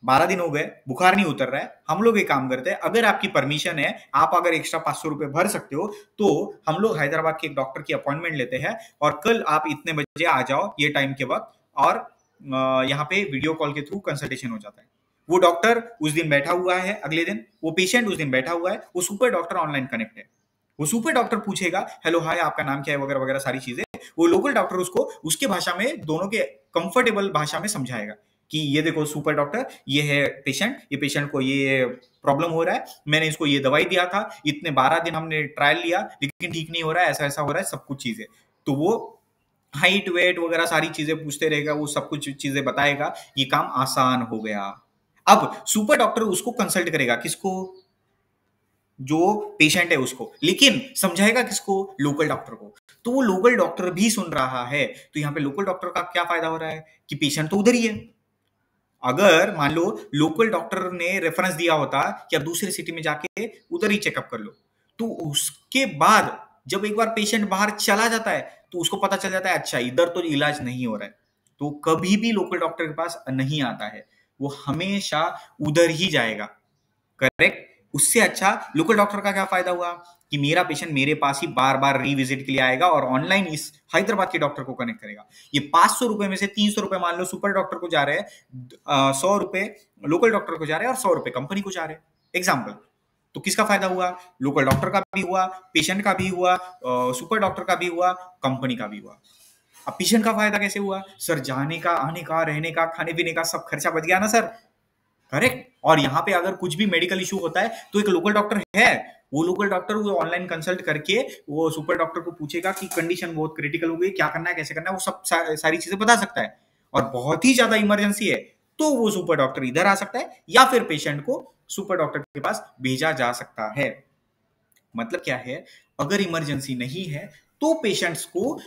12 दिन हो गए, बुखार नहीं उतर रहा है, हम लोग एक काम करते हैं, अगर आपकी परमिशन है, आप अगर एक्स्ट्रा 500 रुपए भर सकते हो, तो हम लोग हैदराबाद के एक डॉक्टर की अपॉइंटमेंट लेते हैं और कल आप इतने बजे आ जाओ ये टाइम के वक्त, और यहाँ पे वीडियो कॉल के थ्रू कंसल्टेशन हो जाता है। वो डॉक्टर उस दिन बैठा हुआ है, अगले दिन वो पेशेंट उस दिन बैठा हुआ है, वो सुपर डॉक्टर ऑनलाइन कनेक्ट है, वो सुपर डॉक्टर पूछेगा हेलो हाय आपका नाम क्या है वगैरह वगैरह सारी चीजें, वो लोकल डॉक्टर उसको उसके भाषा में, दोनों के कंफर्टेबल भाषा में समझाएगा कि ये देखो सुपर डॉक्टर, ये है पेशेंट, ये पेशेंट को ये प्रॉब्लम हो रहा है, मैंने इसको ये दवाई दिया था, इतने 12 दिन हमने ट्रायल लिया लेकिन ठीक नहीं हो रहा है, ऐसा ऐसा हो रहा है, सब कुछ चीजें। तो वो हाइट वेट वगैरह सारी चीजें पूछते रहेगा, वो सब कुछ चीजें बताएगा, ये काम आसान हो गया। अब सुपर डॉक्टर उसको कंसल्ट करेगा, किसको, जो पेशेंट है उसको, लेकिन समझाएगा किसको, लोकल डॉक्टर को। तो वो लोकल डॉक्टर भी सुन रहा है, तो यहाँ पे लोकल डॉक्टर का क्या फायदा हो रहा है कि पेशेंट तो उधर ही है। अगर मान लो लोकल डॉक्टर ने रेफरेंस दिया होता कि आप दूसरे सिटी में जाके उधर ही चेकअप कर लो, तो उसके बाद जब एक बार पेशेंट बाहर चला जाता है तो उसको पता चल जाता है अच्छा इधर तो इलाज नहीं हो रहा है, तो कभी भी लोकल डॉक्टर के पास नहीं आता है, वो हमेशा उधर ही जाएगा। करेक्ट। उससे अच्छा लोकल डॉक्टर का क्या फायदा हुआ कि मेरा पेशेंट मेरे पास ही बार बार रीविजिट के लिए आएगा और ऑनलाइन इस हैदराबाद के डॉक्टर को कनेक्ट करेगा। ये 500 रुपए में से 300 रुपए मान लो सुपर डॉक्टर को जा रहे हैं, 100 रुपए लोकल डॉक्टर को जा रहे हैं और 100 रुपए कंपनी को जा रहे हैं, एग्जाम्पल। तो किसका फायदा हुआ, लोकल डॉक्टर का भी हुआ, पेशेंट का भी हुआ, सुपर डॉक्टर का भी हुआ, कंपनी का भी हुआ। अब पेशेंट का फायदा कैसे हुआ, सर जाने का, आने का, रहने का, खाने पीने का सब खर्चा बच गया ना सर। करेक्ट। और यहाँ पे अगर कुछ भी मेडिकल इशू होता है तो एक लोकल डॉक्टर है, वो लोकल डॉक्टर वो ऑनलाइन कंसल्ट करके वो सुपर डॉक्टर को पूछेगा कि कंडीशन बहुत क्रिटिकल हो गई, क्या करना है, कैसे करना है, वो सब सारी चीजें बता सकता है। और बहुत ही ज्यादा इमरजेंसी है तो वो सुपर डॉक्टर इधर आ सकता है या फिर पेशेंट को सुपर डॉक्टर के पास भेजा जा सकता है। मतलब क्या है, अगर इमरजेंसी नहीं है तो पेशेंट्स को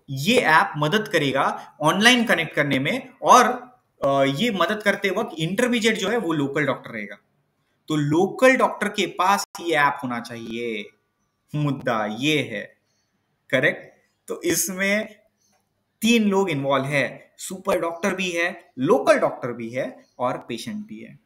ये ऐप मदद करेगा ऑनलाइन कनेक्ट करने में, और ये मदद करते वक्त इंटरमीडिएट जो है वो लोकल डॉक्टर रहेगा। तो लोकल डॉक्टर के पास ये ऐप होना चाहिए, मुद्दा ये है। करेक्ट। तो इसमें 3 लोग इन्वॉल्व है, सुपर डॉक्टर भी है, लोकल डॉक्टर भी है और पेशेंट भी है।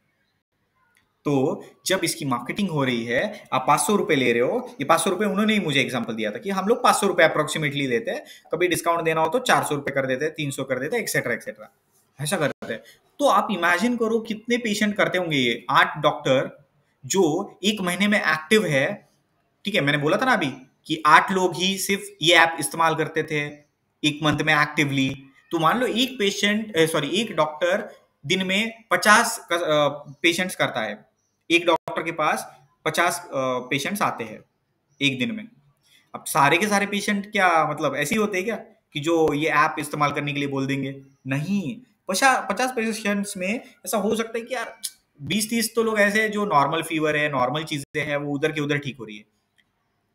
तो जब इसकी मार्केटिंग हो रही है, आप 500 रुपए ले रहे हो, ये 500 रुपए उन्होंने ही मुझे एग्जांपल दिया था कि हम लोग 500 रुपए अप्रोक्सीमेटली लेते हैं, कभी डिस्काउंट देना हो तो 400 रुपए कर देते हैं, 300 कर देते हैं, एक्सेट्रा एक्सेट्रा, ऐसा करते हैं। तो आप इमेजिन करो कितने पेशेंट करते होंगे ये 8 डॉक्टर जो एक महीने में एक्टिव है। ठीक है, मैंने बोला था ना अभी कि 8 लोग ही सिर्फ ये ऐप इस्तेमाल करते थे एक मंथ में एक्टिवली। तो मान लो एक पेशेंट, सॉरी एक डॉक्टर दिन में 50 पेशेंट्स करता है, एक डॉक्टर के पास 50 पेशेंट्स आते हैं एक दिन में। अब सारे के सारे पेशेंट क्या मतलब ऐसे ही होते हैं क्या कि जो ये ऐप इस्तेमाल करने के लिए बोल देंगे, नहीं। 50 पेशेंट्स में ऐसा हो सकता है कि यार 20-30 तो लोग ऐसे हैं जो नॉर्मल फीवर है, नॉर्मल चीजें हैं, वो उधर के उधर ठीक हो रही है।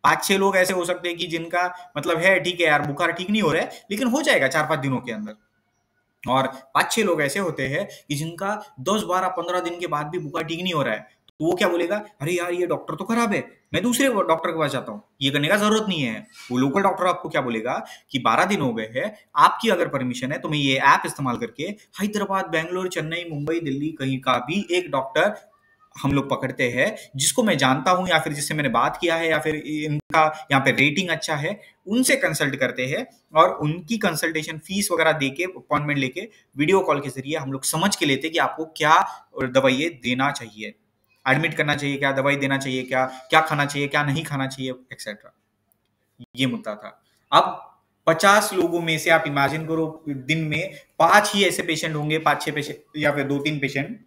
5-6 लोग ऐसे हो सकते हैं कि जिनका मतलब है ठीक है यार बुखार ठीक नहीं हो रहा है लेकिन हो जाएगा 4-5 दिनों के अंदर। और 5-6 लोग ऐसे होते हैं कि जिनका 10-12-15 दिन के बाद भी बुखार ठीक नहीं हो रहा है, तो वो क्या बोलेगा, अरे यार ये डॉक्टर तो खराब है, मैं दूसरे डॉक्टर के पास जाता हूँ, ये करने का जरूरत नहीं है। वो लोकल डॉक्टर आपको क्या बोलेगा कि 12 दिन हो गए हैं, आपकी अगर परमिशन है तो मैं ये ऐप इस्तेमाल करके हैदराबाद, बैंगलोर, चेन्नई, मुंबई, दिल्ली कहीं का भी एक डॉक्टर हम लोग पकड़ते हैं जिसको मैं जानता हूं या फिर जिससे मैंने बात किया है या फिर इनका यहाँ पे रेटिंग अच्छा है, उनसे कंसल्ट करते हैं और उनकी कंसल्टेशन फीस वगैरह देके अपॉइंटमेंट लेके वीडियो कॉल के जरिए हम लोग समझ के लेते हैं कि आपको क्या दवाई देना चाहिए, एडमिट करना चाहिए क्या, दवाई देना चाहिए क्या, क्या खाना चाहिए क्या नहीं खाना चाहिए, एक्सेट्रा। ये मुद्दा था। अब 50 लोगों में से आप इमेजिन करो दिन में 5 ही ऐसे पेशेंट होंगे, 5-6 पेशेंट या फिर 2-3 पेशेंट,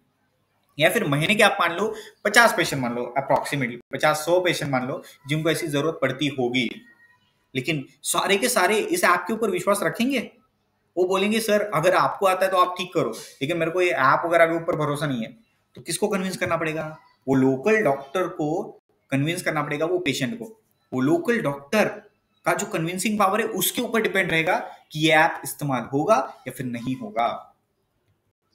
या फिर महीने के आप मान लो 50 पेशेंट मान लो, अप्रोक्सीमेटली 50-100 पेशेंट मान लो जिनको ऐसी जरूरत पड़ती होगी। लेकिन सारे के सारे इस ऐप के ऊपर विश्वास रखेंगे, वो बोलेंगे सर अगर आपको आता है तो आप ठीक करो, लेकिन मेरे को ये ऐप वगैरह के ऊपर भरोसा नहीं है। तो किसको कन्विंस करना पड़ेगा, वो लोकल डॉक्टर को कन्विंस करना पड़ेगा, वो पेशेंट को। वो लोकल डॉक्टर का जो कन्विंसिंग पावर है उसके ऊपर डिपेंड रहेगा कि ये ऐप इस्तेमाल होगा या फिर नहीं होगा।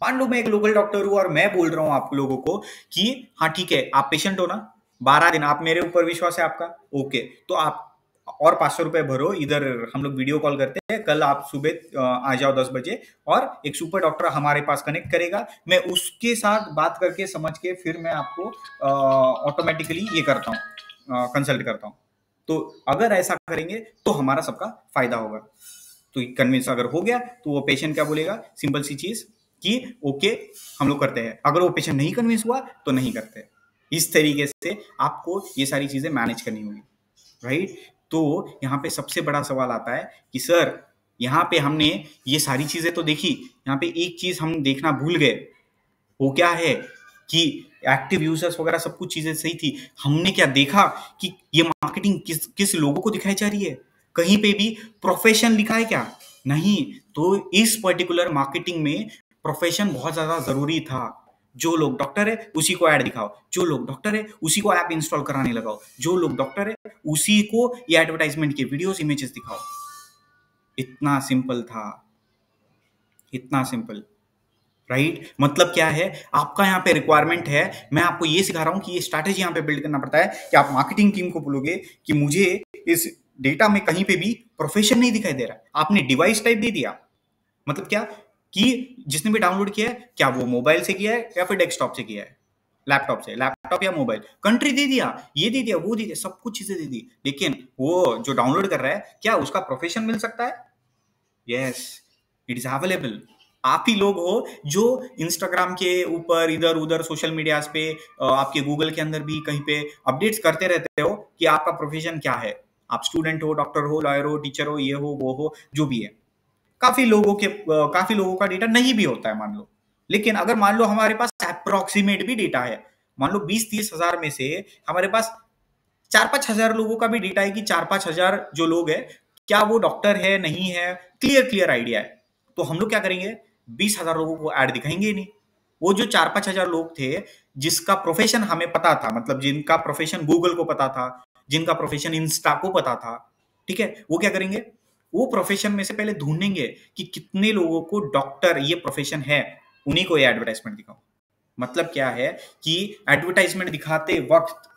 मान लो मैं एक लोकल डॉक्टर हूं और मैं बोल रहा हूं आप लोगों को कि हाँ ठीक है आप पेशेंट हो ना, 12 दिन, आप मेरे ऊपर विश्वास है आपका? ओके, तो आप और 500 रुपए भरो, इधर हम लोग वीडियो कॉल करते हैं, कल आप सुबह आ जाओ 10 बजे, और एक सुपर डॉक्टर हमारे पास कनेक्ट करेगा, मैं उसके साथ बात करके समझ के फिर मैं आपको ऑटोमेटिकली ये करता हूँ, कंसल्ट करता हूँ। तो अगर ऐसा करेंगे तो हमारा सबका फायदा होगा। तो कन्विंस अगर हो गया तो वो पेशेंट क्या बोलेगा, सिंपल सी चीज कि ओके हम लोग करते हैं। अगर वो पेशेंट नहीं कन्विंस हुआ तो नहीं करते। इस तरीके से आपको ये सारी चीजें मैनेज करनी होगी, राइट? तो यहाँ पे सबसे बड़ा सवाल आता है कि सर यहाँ पे हमने ये सारी चीजें तो देखी, यहाँ पे एक चीज हम देखना भूल गए, वो क्या है कि एक्टिव यूजर्स वगैरह सब कुछ चीजें सही थी, हमने क्या देखा कि ये मार्केटिंग किस किस लोगों को दिखाई जा रही है, कहीं पे भी प्रोफेशन लिखा है क्या? नहीं। तो इस पर्टिकुलर मार्केटिंग में प्रोफेशन बहुत ज्यादा जरूरी था। जो लोग डॉक्टर है उसी को ऐड दिखाओ, जो लोग डॉक्टर है उसी को ऐप इंस्टॉल कराने लगाओ, जो लोग डॉक्टर है उसी को ये एडवर्टाइजमेंट के वीडियोस इमेजेस दिखाओ। इतना सिंपल था, इतना सिंपल, राइट? मतलब क्या है, आपका यहाँ पे रिक्वायरमेंट है, मैं आपको ये सिखा रहा हूँ कि ये स्ट्रैटेजी यहाँ पे बिल्ड करना पड़ता है कि आप मार्केटिंग टीम को बोलोगे कि मुझे इस डेटा में कहीं पे भी प्रोफेशन नहीं दिखाई दे रहा। आपने डिवाइस टाइप दे दिया, मतलब क्या कि जिसने भी डाउनलोड किया है, क्या वो मोबाइल से किया है या फिर डेस्कटॉप से किया है, लैपटॉप से, लैपटॉप या मोबाइल, कंट्री दे दिया, ये दे दिया, वो दे दिया, सब कुछ चीजें दे दी, लेकिन वो जो डाउनलोड कर रहा है क्या उसका प्रोफेशन मिल सकता है? Yes, it is available. आप ही लोग हो जो इंस्टाग्राम के ऊपर इधर उधर सोशल मीडियाज पे, आपके गूगल के अंदर भी कहीं पे अपडेट्स करते रहते हो कि आपका प्रोफेशन क्या है। आप स्टूडेंट हो, डॉक्टर हो, लॉयर हो, टीचर हो, ये हो वो हो, जो भी है। काफी लोगों का डेटा नहीं भी होता है मान लो, लेकिन अगर मान लो हमारे पास अप्रोक्सीमेट भी डेटा है, मान लो 20-30 हजार में से हमारे पास 4-5 हजार लोगों का भी डेटा है कि 4-5 हजार जो लोग है क्या वो डॉक्टर है नहीं है, क्लियर आइडिया है, तो हम लोग क्या करेंगे, 20 हजार लोगों को ऐड दिखाएंगे ही नहीं। वो जो 4-5 हजार लोग थे जिसका प्रोफेशन हमें पता था, मतलब जिनका प्रोफेशन गूगल को पता था, जिनका प्रोफेशन इंस्टा को पता था, ठीक है, वो क्या करेंगे, वो प्रोफेशन में से पहले ढूंढेंगे कि कितने लोगों को डॉक्टर ये प्रोफेशन है, उन्हीं को ये एडवर्टाइजमेंट दिखाओ। मतलब क्या है कि एडवर्टाइजमेंट दिखाते वक्त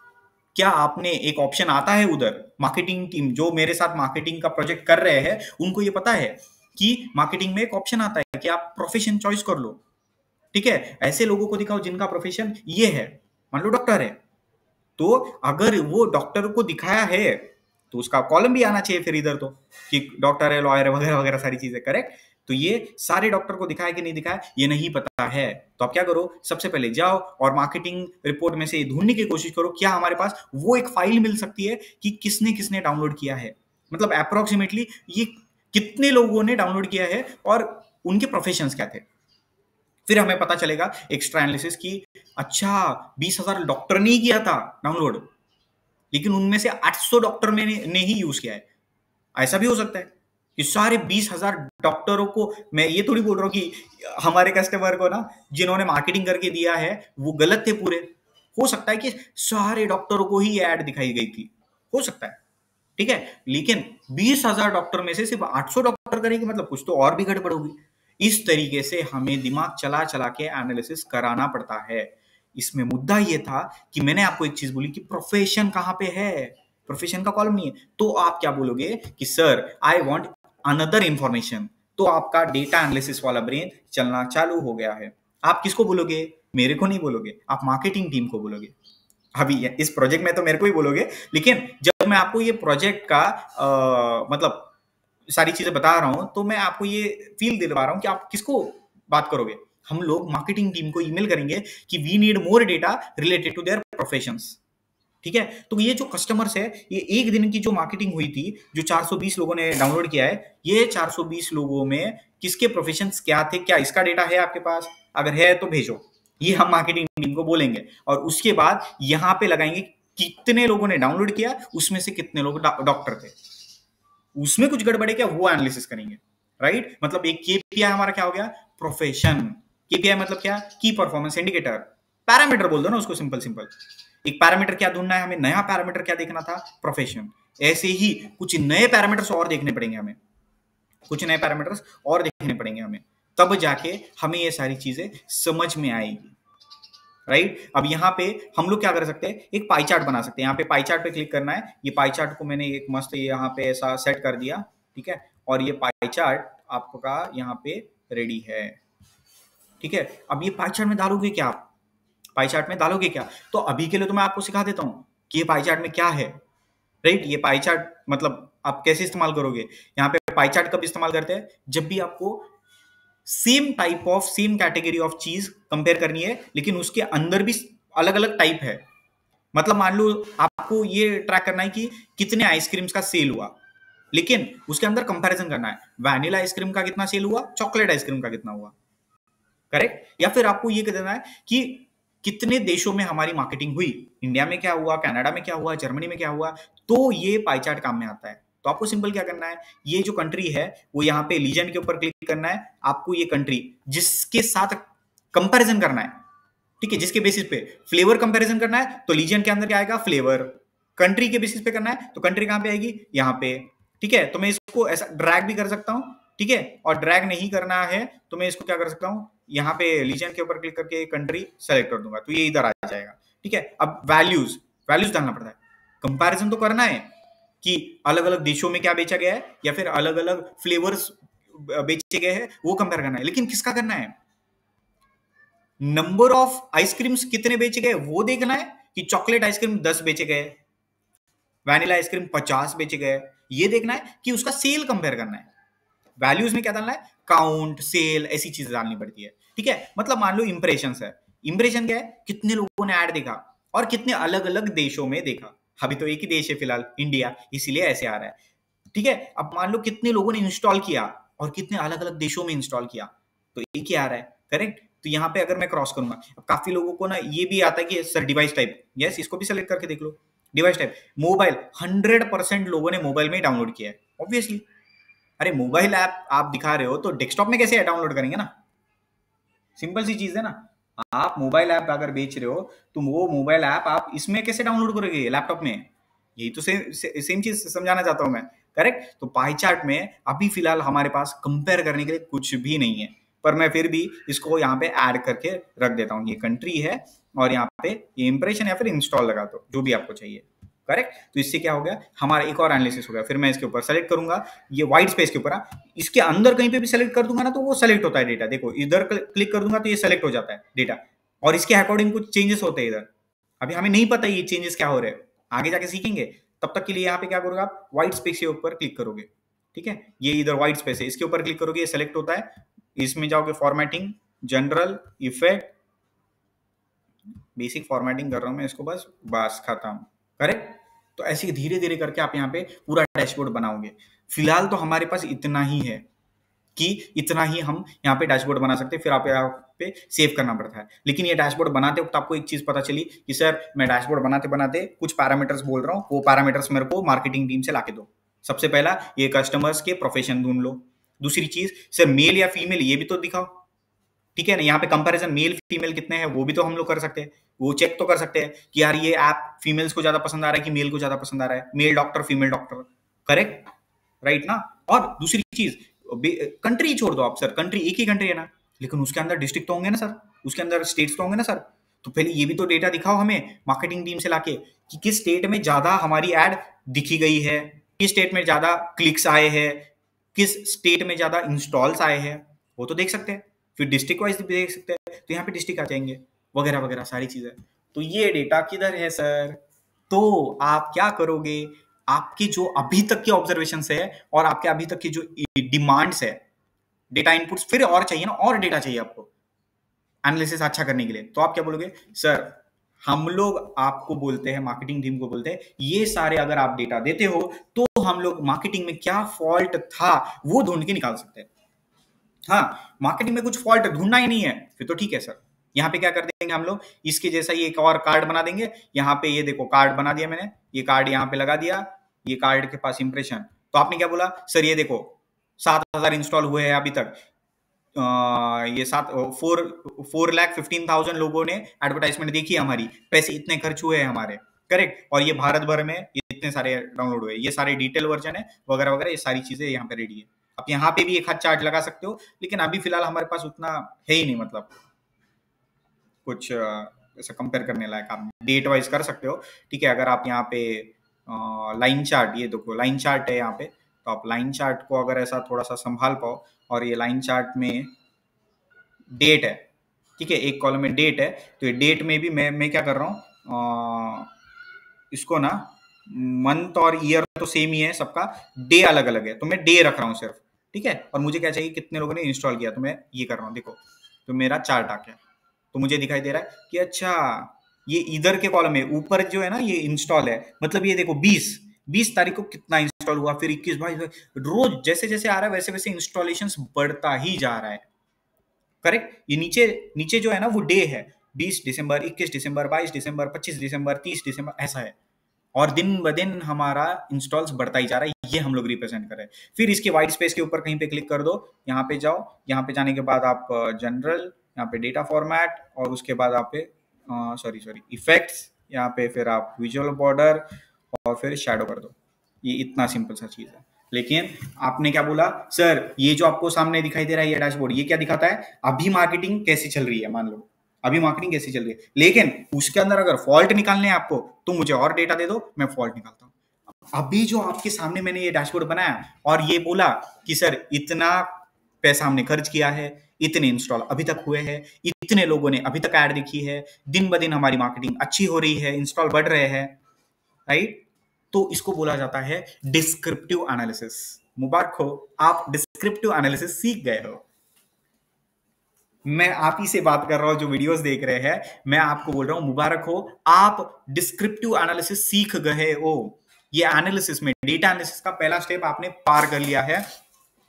क्या आपने एक ऑप्शन आता है उधर, मार्केटिंग टीम जो मेरे साथ मार्केटिंग का प्रोजेक्ट कर रहे हैं उनको ये पता है कि मार्केटिंग में एक ऑप्शन आता है कि आप प्रोफेशन चॉइस कर लो, ठीक है, ऐसे लोगों को दिखाओ जिनका प्रोफेशन ये है, मान लो डॉक्टर है, तो अगर वो डॉक्टर को दिखाया है तो उसका कॉलम भी आना चाहिए फिर इधर तो कि डॉक्टर है, लॉयर है, वगैरह वगैरह सारी चीजें, करेक्ट? तो ये सारे डॉक्टर को दिखाया कि नहीं दिखाया ये नहीं पता है, तो आप क्या करो, सबसे पहले जाओ और मार्केटिंग रिपोर्ट में से ढूंढने की कोशिश करो क्या हमारे पास वो एक फाइल मिल सकती है कि किसने किसने डाउनलोड किया है, मतलब अप्रोक्सीमेटली ये कितने लोगों ने डाउनलोड किया है और उनके प्रोफेशंस क्या थे। फिर हमें पता चलेगा एक्स्ट्रा एनालिसिस की, अच्छा 20 हजार डॉक्टर ने ही किया था डाउनलोड, लेकिन उनमें से 800 डॉक्टर ने ही यूज किया है। ऐसा भी हो सकता है कि सारे 20 हजार डॉक्टरों को, मैं ये थोड़ी बोल रहा हूँ कि हमारे कस्टमर को ना जिन्होंने मार्केटिंग करके दिया है वो गलत थे पूरे, हो सकता है कि सारे डॉक्टरों को ही ऐड दिखाई गई थी, हो सकता है, ठीक है, लेकिन 20 हजार डॉक्टर में से सिर्फ 800 डॉक्टर करेंगे, मतलब कुछ तो और भी गड़बड़ होगी। इस तरीके से हमें दिमाग चला चला के एनालिसिस कराना पड़ता है। इसमें मुद्दा ये था कि मैंने आपको एक चीज बोली कि प्रोफेशन कहाँ पे है, प्रोफेशन का कॉलम नहीं है, तो आप क्या बोलोगे कि sir I want another information, तो आपका डेटा एनालिसिस वाला ब्रेन चलना चालू हो गया है। आप किसको बोलोगे, मेरे को नहीं बोलोगे, आप मार्केटिंग टीम को बोलोगे। अभी इस प्रोजेक्ट में तो मेरे को ही बोलोगे, लेकिन जब मैं आपको ये प्रोजेक्ट का मतलब सारी चीजें बता रहा हूं तो मैं आपको ये फील दिलवा रहा हूं कि आप किसको बात करोगे। हम लोग मार्केटिंग टीम को ईमेल करेंगे कि we need more data related to their professions, ठीक है। तो ये जो कस्टमर्स है, ये एक दिन की जो मार्केटिंग हुई थी, जो 420 लोगों ने डाउनलोड किया है, ये 420 लोगों में किसके प्रोफेशंस क्या थे, क्या इसका डेटा है आपके पास? अगर है तो भेजो, ये हम मार्केटिंग टीम को बोलेंगे, और उसके बाद यहाँ पे लगाएंगे कितने लोगों ने डाउनलोड किया, उसमें से कितने लोग डॉक्टर थे, उसमें कुछ गड़बड़ है क्या, वो एनालिसिस करेंगे, राइट। मतलब एक केपीआई हमारा क्या हो गया, प्रोफेशन। केपीआई मतलब क्या, की परफॉर्मेंस इंडिकेटर, पैरामीटर बोल दो ना उसको, सिंपल सिंपल। एक पैरामीटर क्या ढूंढना है हमें, नया पैरामीटर क्या देखना था, प्रोफेशन। ऐसे ही कुछ नए पैरामीटर्स और देखने पड़ेंगे हमें, कुछ नए पैरामीटर्स और देखने पड़ेंगे हमें, तब जाके हमें ये सारी चीजें समझ में आएगी, राइट। अब यहाँ पे हम लोग क्या कर सकते हैं, एक पाई चार्ट बना सकते हैं। यहाँ पे पाई चार्ट पे क्लिक करना है। ये पाई चार्ट को मैंने एक मस्त यहाँ पे ऐसा सेट कर दिया, ठीक है। और ये पाई चार्ट आपका यहाँ पे रेडी है, ठीक है। अब ये पाई चार्ट में डालोगे क्या आप, पाई चार्ट में डालोगे क्या, तो अभी के लिए तो मैं आपको सिखा देता हूँ कि ये पाई चार्ट में क्या है, राइट। ये पाई चार्ट मतलब आप कैसे इस्तेमाल करोगे। यहाँ पे पाई चार्ट कब इस्तेमाल करते हैं, जब भी आपको same type of same category of चीज कंपेयर करनी है, लेकिन उसके अंदर भी अलग अलग टाइप है। मतलब मान लो आपको ये ट्रैक करना है कि कितने आइसक्रीम्स का सेल हुआ, लेकिन उसके अंदर कंपैरिजन करना है, वैनिला आइसक्रीम का कितना सेल हुआ, चॉकलेट आइसक्रीम का कितना हुआ, करेक्ट। या फिर आपको ये कहना है कि कितने देशों में हमारी मार्केटिंग हुई, इंडिया में क्या हुआ, कनाडा में क्या हुआ, जर्मनी में क्या हुआ, तो ये पाई चार्ट काम में आता है। तो आपको सिंपल क्या करना है, ये जो कंट्री है वो यहाँ पे लीजन के ऊपर क्लिक करना है। आपको ये कंट्री जिसके साथ कंपैरिजन करना है, ठीक है, जिसके बेसिस पे फ्लेवर कंपैरिजन करना है, तो लीजन के अंदर क्या आएगा, फ्लेवर। कंट्री के बेसिस पे करना है तो कंट्री कहां पे आएगी, यहाँ पे, ठीक है। तो मैं इसको ऐसा ड्रैग भी कर सकता हूं, ठीक है। और ड्रैग नहीं करना है तो मैं इसको क्या कर सकता हूं, यहाँ पे लीजन के ऊपर क्लिक करके कंट्री सेलेक्ट कर दूंगा, तो ये इधर आ जाएगा, ठीक है। अब वैल्यूज वैल्यूज डालना पड़ता है, कंपैरिजन तो करना है कि अलग अलग देशों में क्या बेचा गया है या फिर अलग अलग फ्लेवर्स बेचे गए हैं, वो कंपेयर करना है। लेकिन किसका करना है, नंबर ऑफ आइसक्रीम्स कितने बेचे गए वो देखना है कि चॉकलेट आइसक्रीम 10 बेचे गए, वैनिला आइसक्रीम 50 बेचे गए, ये देखना है कि उसका सेल कंपेयर करना है। वैल्यूज में क्या डालना है, काउंट, सेल, ऐसी चीजें डालनी पड़ती है, ठीक है। मतलब मान लो इंप्रेशन है, इंप्रेशन क्या है, कितने लोगों ने ऐड देखा और कितने अलग अलग देशों में देखा। अभी तो एक ही देश है फिलहाल, इंडिया, इसीलिए ऐसे आ रहा है, ठीक है। अब मान लो कितने लोगों ने इंस्टॉल किया और कितने अलग अलग देशों में इंस्टॉल किया, तो एक ही आ रहा है, करेक्ट। तो यहाँ पे अगर मैं क्रॉस करूंगा, अब काफी लोगों को ना ये भी आता है कि सर डिवाइस टाइप, यस, इसको भी सेलेक्ट करके देख लो। डिवाइस टाइप मोबाइल, 100% लोगों ने मोबाइल में ही डाउनलोड किया है, ऑब्वियसली। अरे मोबाइल ऐप आप दिखा रहे हो तो डेस्कटॉप में कैसे डाउनलोड करेंगे ना, सिंपल सी चीज है ना। आप मोबाइल ऐप अगर बेच रहे हो तो वो मोबाइल ऐप आप इसमें कैसे डाउनलोड करोगे, लैपटॉप में। यही तो सेम चीज समझाना चाहता हूं मैं, करेक्ट। तो पाई चार्ट में अभी फिलहाल हमारे पास कंपेयर करने के लिए कुछ भी नहीं है, पर मैं फिर भी इसको यहाँ पे ऐड करके रख देता हूँ। ये कंट्री है और यहाँ पे ये इंप्रेशन या फिर इंस्टॉल लगा दो, जो भी आपको चाहिए, करेक्ट। तो इससे क्या हो गया, हमारा एक और एनालिसिस हो गया। फिर मैं इसके ऊपर सेलेक्ट करूंगा, ये व्हाइट स्पेस के ऊपर, इसके अंदर कहीं पे भी सेलेक्ट कर दूंगा ना तो वो सेलेक्ट होता है डेटा। देखो इधर क्लिक कर दूंगा तो ये सेलेक्ट हो जाता है डेटा, और इसके अकॉर्डिंग कुछ चेंजेस होते हैं इधर। अभी हमें नहीं पता ये चेंजेस क्या हो रहे हैं, आगे जाके सीखेंगे। तब तक के लिए यहाँ पे क्या करोगे आप, व्हाइट स्पेस के ऊपर क्लिक करोगे, ठीक है। ये इधर व्हाइट स्पेस है, इसके ऊपर क्लिक करोगे, ये सेलेक्ट होता है। इसमें जाओगे formatting, general, effect, basic formatting कर रहा हूं मैं इसको, बस बस खत्म, करेक्ट। तो ऐसे धीरे धीरे करके आप यहाँ पे पूरा डैशबोर्ड बनाओगे। फिलहाल तो हमारे पास इतना ही है कि इतना ही हम यहाँ पे डैशबोर्ड बना सकते हैं, फिर आप यहाँ पे सेव करना पड़ता है। लेकिन ये डैशबोर्ड बनाते वक्त आपको एक चीज पता चली कि सर मैं डैशबोर्ड बनाते बनाते कुछ पैरामीटर्स बोल रहा हूँ, वो पैरामीटर्स मेरे को मार्केटिंग टीम से लाके दो। सबसे पहला ये कस्टमर्स के प्रोफेशन ढूंढ लो। दूसरी चीज सर मेल या फीमेल ये भी तो दिखाओ, ठीक है ना। यहाँ पे कंपैरिजन मेल फीमेल कितने हैं वो भी तो हम लोग कर सकते हैं, वो चेक तो कर सकते हैं कि यार ये ऐप फीमेल्स को ज्यादा पसंद आ रहा है कि मेल को ज्यादा पसंद आ रहा है, mail doctor female doctor, correct, right ना। और दूसरी चीज, कंट्री छोड़ दो आप, सर कंट्री एक ही कंट्री है ना, लेकिन उसके अंदर डिस्ट्रिक्ट तो होंगे ना सर, उसके अंदर स्टेट्स तो होंगे ना सर। तो पहले ये भी तो डेटा दिखाओ हमें मार्केटिंग टीम से लाके कि किस स्टेट में ज्यादा हमारी एड दिखी गई है, किस स्टेट में ज्यादा क्लिक्स आए हैं, किस स्टेट में ज्यादा इंस्टॉल्स आए हैं, वो तो देख सकते हैं। फिर डिस्ट्रिक्ट वाइज भी देख सकते हैं, तो यहाँ पे डिस्ट्रिक्ट आ जाएंगे, वगैरह वगैरह सारी चीजें। तो ये डेटा किधर है सर, तो आप क्या करोगे, आपके जो अभी तक के ऑब्जर्वेशन है और आपके अभी तक की जो डिमांड्स है, डेटा इनपुट्स, फिर और चाहिए ना, और डेटा चाहिए आपको एनालिसिस अच्छा करने के लिए, तो आप क्या बोलोगे, सर हम लोग आपको बोलते हैं, मार्केटिंग टीम को बोलते हैं, ये सारे अगर आप डेटा देते हो तो हम लोग मार्केटिंग में क्या फॉल्ट था वो ढूंढ के निकाल सकते हैं। हाँ, मार्केटिंग में कुछ फॉल्ट ढूंढना ही नहीं है, फिर तो ठीक है सर। यहाँ पे क्या कर देंगे हम लोग, इसके जैसा ही एक और कार्ड बना देंगे। यहाँ पे ये देखो कार्ड बना दिया मैंने, ये कार्ड यहाँ पे लगा दिया, ये कार्ड के पास इंप्रेशन। तो आपने क्या बोला, सर ये देखो 7,000 इंस्टॉल हुए हैं अभी तक, ये 4,15,000 लोगों ने एडवर्टाइजमेंट देखी है हमारी, पैसे इतने खर्च हुए हैं हमारे, करेक्ट। और ये भारत भर में इतने सारे डाउनलोड हुए, ये सारे डिटेल वर्जन है, वगैरह वगैरह, ये सारी चीजें यहाँ पे रेडी है। आप यहाँ पे भी एक हाथ चार्ट लगा सकते हो, लेकिन अभी फिलहाल हमारे पास उतना है ही नहीं, मतलब कुछ ऐसा कंपेयर करने लायक, आप डेट वाइज कर सकते हो। ठीक है, अगर आप यहाँ पे लाइन चार्ट, ये देखो लाइन चार्ट है यहाँ पे, तो आप लाइन चार्ट को अगर ऐसा थोड़ा सा संभाल पाओ, और ये लाइन चार्ट में डेट है, ठीक है, एक कॉलम में डेट है, तो ये डेट में भी मैं क्या कर रहा हूँ, इसको ना मंथ और ईयर तो सेम ही है सबका, डे अलग अलग है, तो मैं डे रख रहा हूँ सिर्फ। ठीक है, और मुझे क्या चाहिए, कितने लोगों ने इंस्टॉल किया, तो मैं ये कर रहा हूँ, देखो तो मेरा चार्ट आ गया, तो मुझे दिखाई दे रहा है कि अच्छा ये इधर के कॉलम में ऊपर जो है ना ये इंस्टॉल है, मतलब ये देखो 20 तारीख को कितना इंस्टॉल हुआ, फिर 21, 22, रोज जैसे जैसे आ रहा है वैसे वैसे इंस्टॉलेशन बढ़ता ही जा रहा है। करेक्ट, ये नीचे नीचे जो है ना वो डे है, 20 दिसंबर, 21 दिसंबर, 22 दिसंबर, 25 दिसंबर, 30 दिसंबर, ऐसा है, और दिन ब दिन हमारा इंस्टॉल्स बढ़ता ही जा रहा है, ये हम लोग रिप्रेजेंट कर रहे हैं। फिर इसके वाइट स्पेस के ऊपर कहीं पे क्लिक कर दो, यहाँ पे जाओ, यहाँ पे जाने के बाद आप जनरल, यहाँ पे डेटा फॉर्मेट, और उसके बाद आप पे सॉरी इफेक्ट्स, यहाँ पे फिर आप विजुअल बॉर्डर, और फिर शैडो कर दो। ये इतना सिंपल सा चीज है। लेकिन आपने क्या बोला, सर ये जो आपको सामने दिखाई दे रहा है ये डैशबोर्ड, ये क्या दिखाता है, अभी मार्केटिंग कैसी चल रही है, मान लो अभी मार्केटिंग कैसी चल रही है, लेकिन उसके अंदर अगर फॉल्ट निकालने हैं आपको, तो मुझे और डेटा दे दो, मैं फॉल्ट निकालता हूं। अभी जो आपके सामने मैंने ये डैशबोर्ड बनाया और ये बोला कि सर इतना पैसा हमने खर्च किया है, इतने इंस्टॉल अभी तक हुए हैं, इतने लोगों ने अभी तक ऐड देखी है, दिन ब दिन हमारी मार्केटिंग अच्छी हो रही है, इंस्टॉल बढ़ रहे हैं, राइट, तो इसको बोला जाता है डिस्क्रिप्टिव एनालिसिस। मुबारक हो, आप डिस्क्रिप्टिव एनालिसिस सीख गए हो। मैं आप ही से बात कर रहा हूं जो वीडियोस देख रहे हैं, मैं आपको बोल रहा हूं मुबारक हो, आप डिस्क्रिप्टिव एनालिसिस सीख गए हो। ये एनालिसिस में डेटा एनालिसिस का पहला स्टेप आपने पार कर लिया है,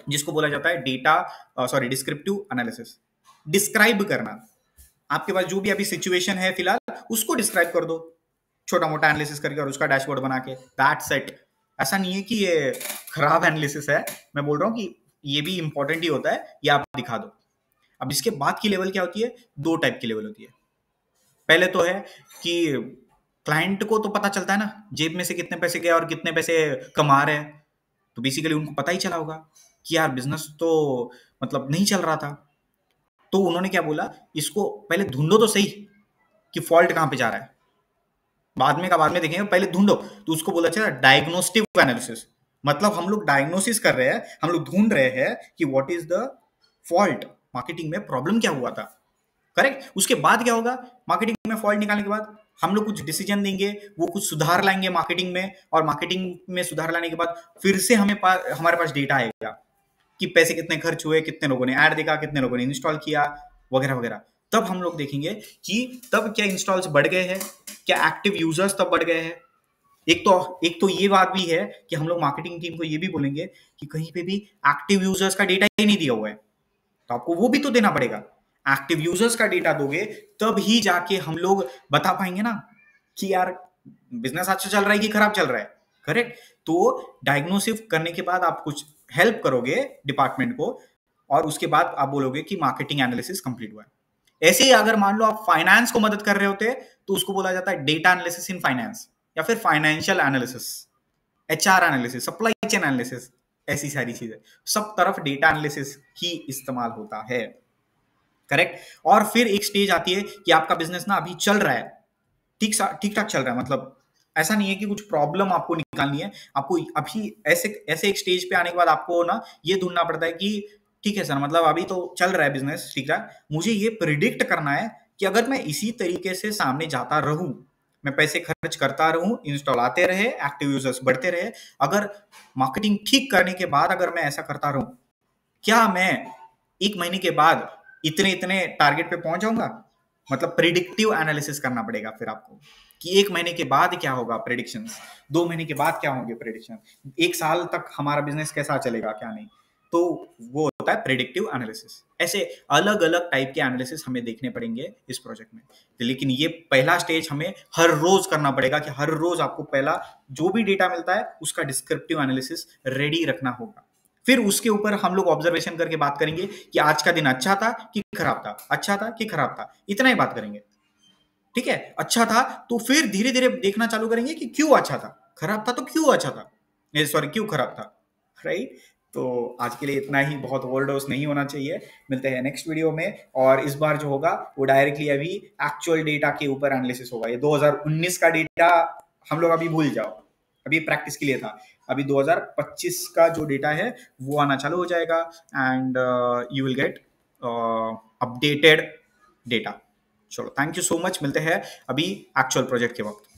जिसको बोला जाता है डिस्क्रिप्टिव एनालिसिस। डिस्क्राइब करना, आपके पास जो भी अभी सिचुएशन है फिलहाल उसको डिस्क्राइब कर दो, छोटा मोटा एनालिसिस करके, और उसका डैशबोर्ड बना के, दैट्स इट। ऐसा नहीं है कि ये खराब एनालिसिस है, मैं बोल रहा हूँ कि ये भी इंपॉर्टेंट ही होता है, ये आप दिखा दो। अब इसके बाद की लेवल क्या होती है, दो टाइप की लेवल होती है। पहले तो है कि क्लाइंट को तो पता चलता है ना जेब में से कितने पैसे गए और कितने पैसे कमा रहे हैं, तो बेसिकली उनको पता ही चला होगा कि यार बिजनेस तो मतलब नहीं चल रहा था, तो उन्होंने क्या बोला, इसको पहले ढूंढो तो सही कि फॉल्ट कहां पे जा रहा है, बाद में देखेंगे, पहले ढूंढो। तो उसको बोला जाता है डायग्नोस्टिक एनालिसिस, मतलब हम लोग डायग्नोसिस कर रहे हैं, हम लोग ढूंढ रहे हैं कि what is the fault, marketing में प्रॉब्लम क्या हुआ था। करेक्ट, उसके बाद क्या होगा, मार्केटिंग में फॉल्ट निकालने के बाद हम लोग कुछ डिसीजन देंगे, वो कुछ सुधार लाएंगे मार्केटिंग में, और मार्केटिंग में सुधार लाने के बाद फिर से हमारे पास डेटा आएगा कि पैसे कितने खर्च हुए, कितने लोगों ने ऐड देखा, कितने लोगों ने इंस्टॉल किया, वगैरह वगैरह। तब हम लोग देखेंगे कि तब क्या इंस्टॉल्स बढ़ गए हैं, क्या एक्टिव यूजर्स तब बढ़ गए हैं। एक तो ये बात भी है कि हम लोग मार्केटिंग टीम को ये भी बोलेंगे कि कहीं पे भी एक्टिव यूजर्स का डेटा ही नहीं दिया हुआ है, तो आपको वो भी तो देना पड़ेगा। एक्टिव यूजर्स का डेटा दोगे तब ही जाके हम लोग बता पाएंगे ना कि यार बिजनेस अच्छा चल रहा है कि खराब चल रहा है। करेक्ट, तो डायग्नोसिस करने के बाद आप कुछ हेल्प करोगे डिपार्टमेंट को, और उसके बाद आप बोलोगे कि मार्केटिंग एनालिसिस कंप्लीट हुआ है। ऐसे ही अगर मान लो आप फाइनेंस को मदद कर रहे होते, तो उसको बोला जाता है डेटा एनालिसिस इन फाइनेंस, या फिर financial analysis, HR analysis, supply chain analysis, ऐसी सारी चीजें सब तरफ डेटा एनालिसिस ही इस्तेमाल होता है। करेक्ट, और फिर एक स्टेज आती है कि आपका बिजनेस ना अभी चल रहा है, ठीक ठाक चल रहा है, मतलब ऐसा नहीं है कि कुछ प्रॉब्लम आपको निकालनी है, आपको अभी ऐसे ऐसे एक स्टेज पे आने के बाद आपको ना ये ढूंढना पड़ता है कि ठीक है सर, मतलब अभी तो चल रहा है बिजनेस ठीक ठाक, मुझे ये प्रिडिक्ट करना है कि अगर मैं इसी तरीके से सामने जाता रहूं, मैं पैसे खर्च करता रहूं, इंस्टॉल आते रहे, एक्टिव यूजर्स बढ़ते रहे, अगर मार्केटिंग ठीक करने के बाद अगर मैं ऐसा करता रहूं, क्या मैं 1 महीने के बाद इतने इतने टारगेट पे पहुंच जाऊंगा। मतलब प्रिडिक्टिव एनालिसिस करना पड़ेगा फिर आपको कि 1 महीने के बाद क्या होगा प्रेडिक्शंस, 2 महीने के बाद क्या होंगे प्रेडिक्शन, 1 साल तक हमारा बिजनेस कैसा चलेगा क्या नहीं, तो वो होता है प्रेडिक्टिव एनालिसिस। ऐसे अलग अलग टाइप के एनालिसिस हमें देखने पड़ेंगे इस प्रोजेक्ट में, लेकिन ये पहला स्टेज हमें हर रोज करना पड़ेगा कि हर रोज आपको पहला जो भी डेटा मिलता है उसका डिस्क्रिप्टिव एनालिसिस रेडी रखना होगा। फिर उसके ऊपर हम लोग ऑब्जर्वेशन करके बात करेंगे कि आज का दिन अच्छा था कि खराब था, अच्छा था कि खराब था, इतना ही बात करेंगे। ठीक है, अच्छा था तो फिर धीरे धीरे देखना चालू करेंगे कि क्यों अच्छा था, खराब था तो क्यों अच्छा था, सॉरी क्यों खराब था, राइट। तो आज के लिए इतना ही, बहुत ओवरडोज नहीं होना चाहिए। मिलते हैं नेक्स्ट वीडियो में, और इस बार जो होगा वो डायरेक्टली अभी एक्चुअल डेटा के ऊपर एनालिसिस होगा। ये 2019 का डेटा हम लोग अभी भूल जाओ, अभी प्रैक्टिस के लिए था। अभी 2025 का जो डेटा है वो आना चालू हो जाएगा, and you will get updated data. चलो, थैंक यू सो मच, मिलते हैं अभी एक्चुअल प्रोजेक्ट के वक्त।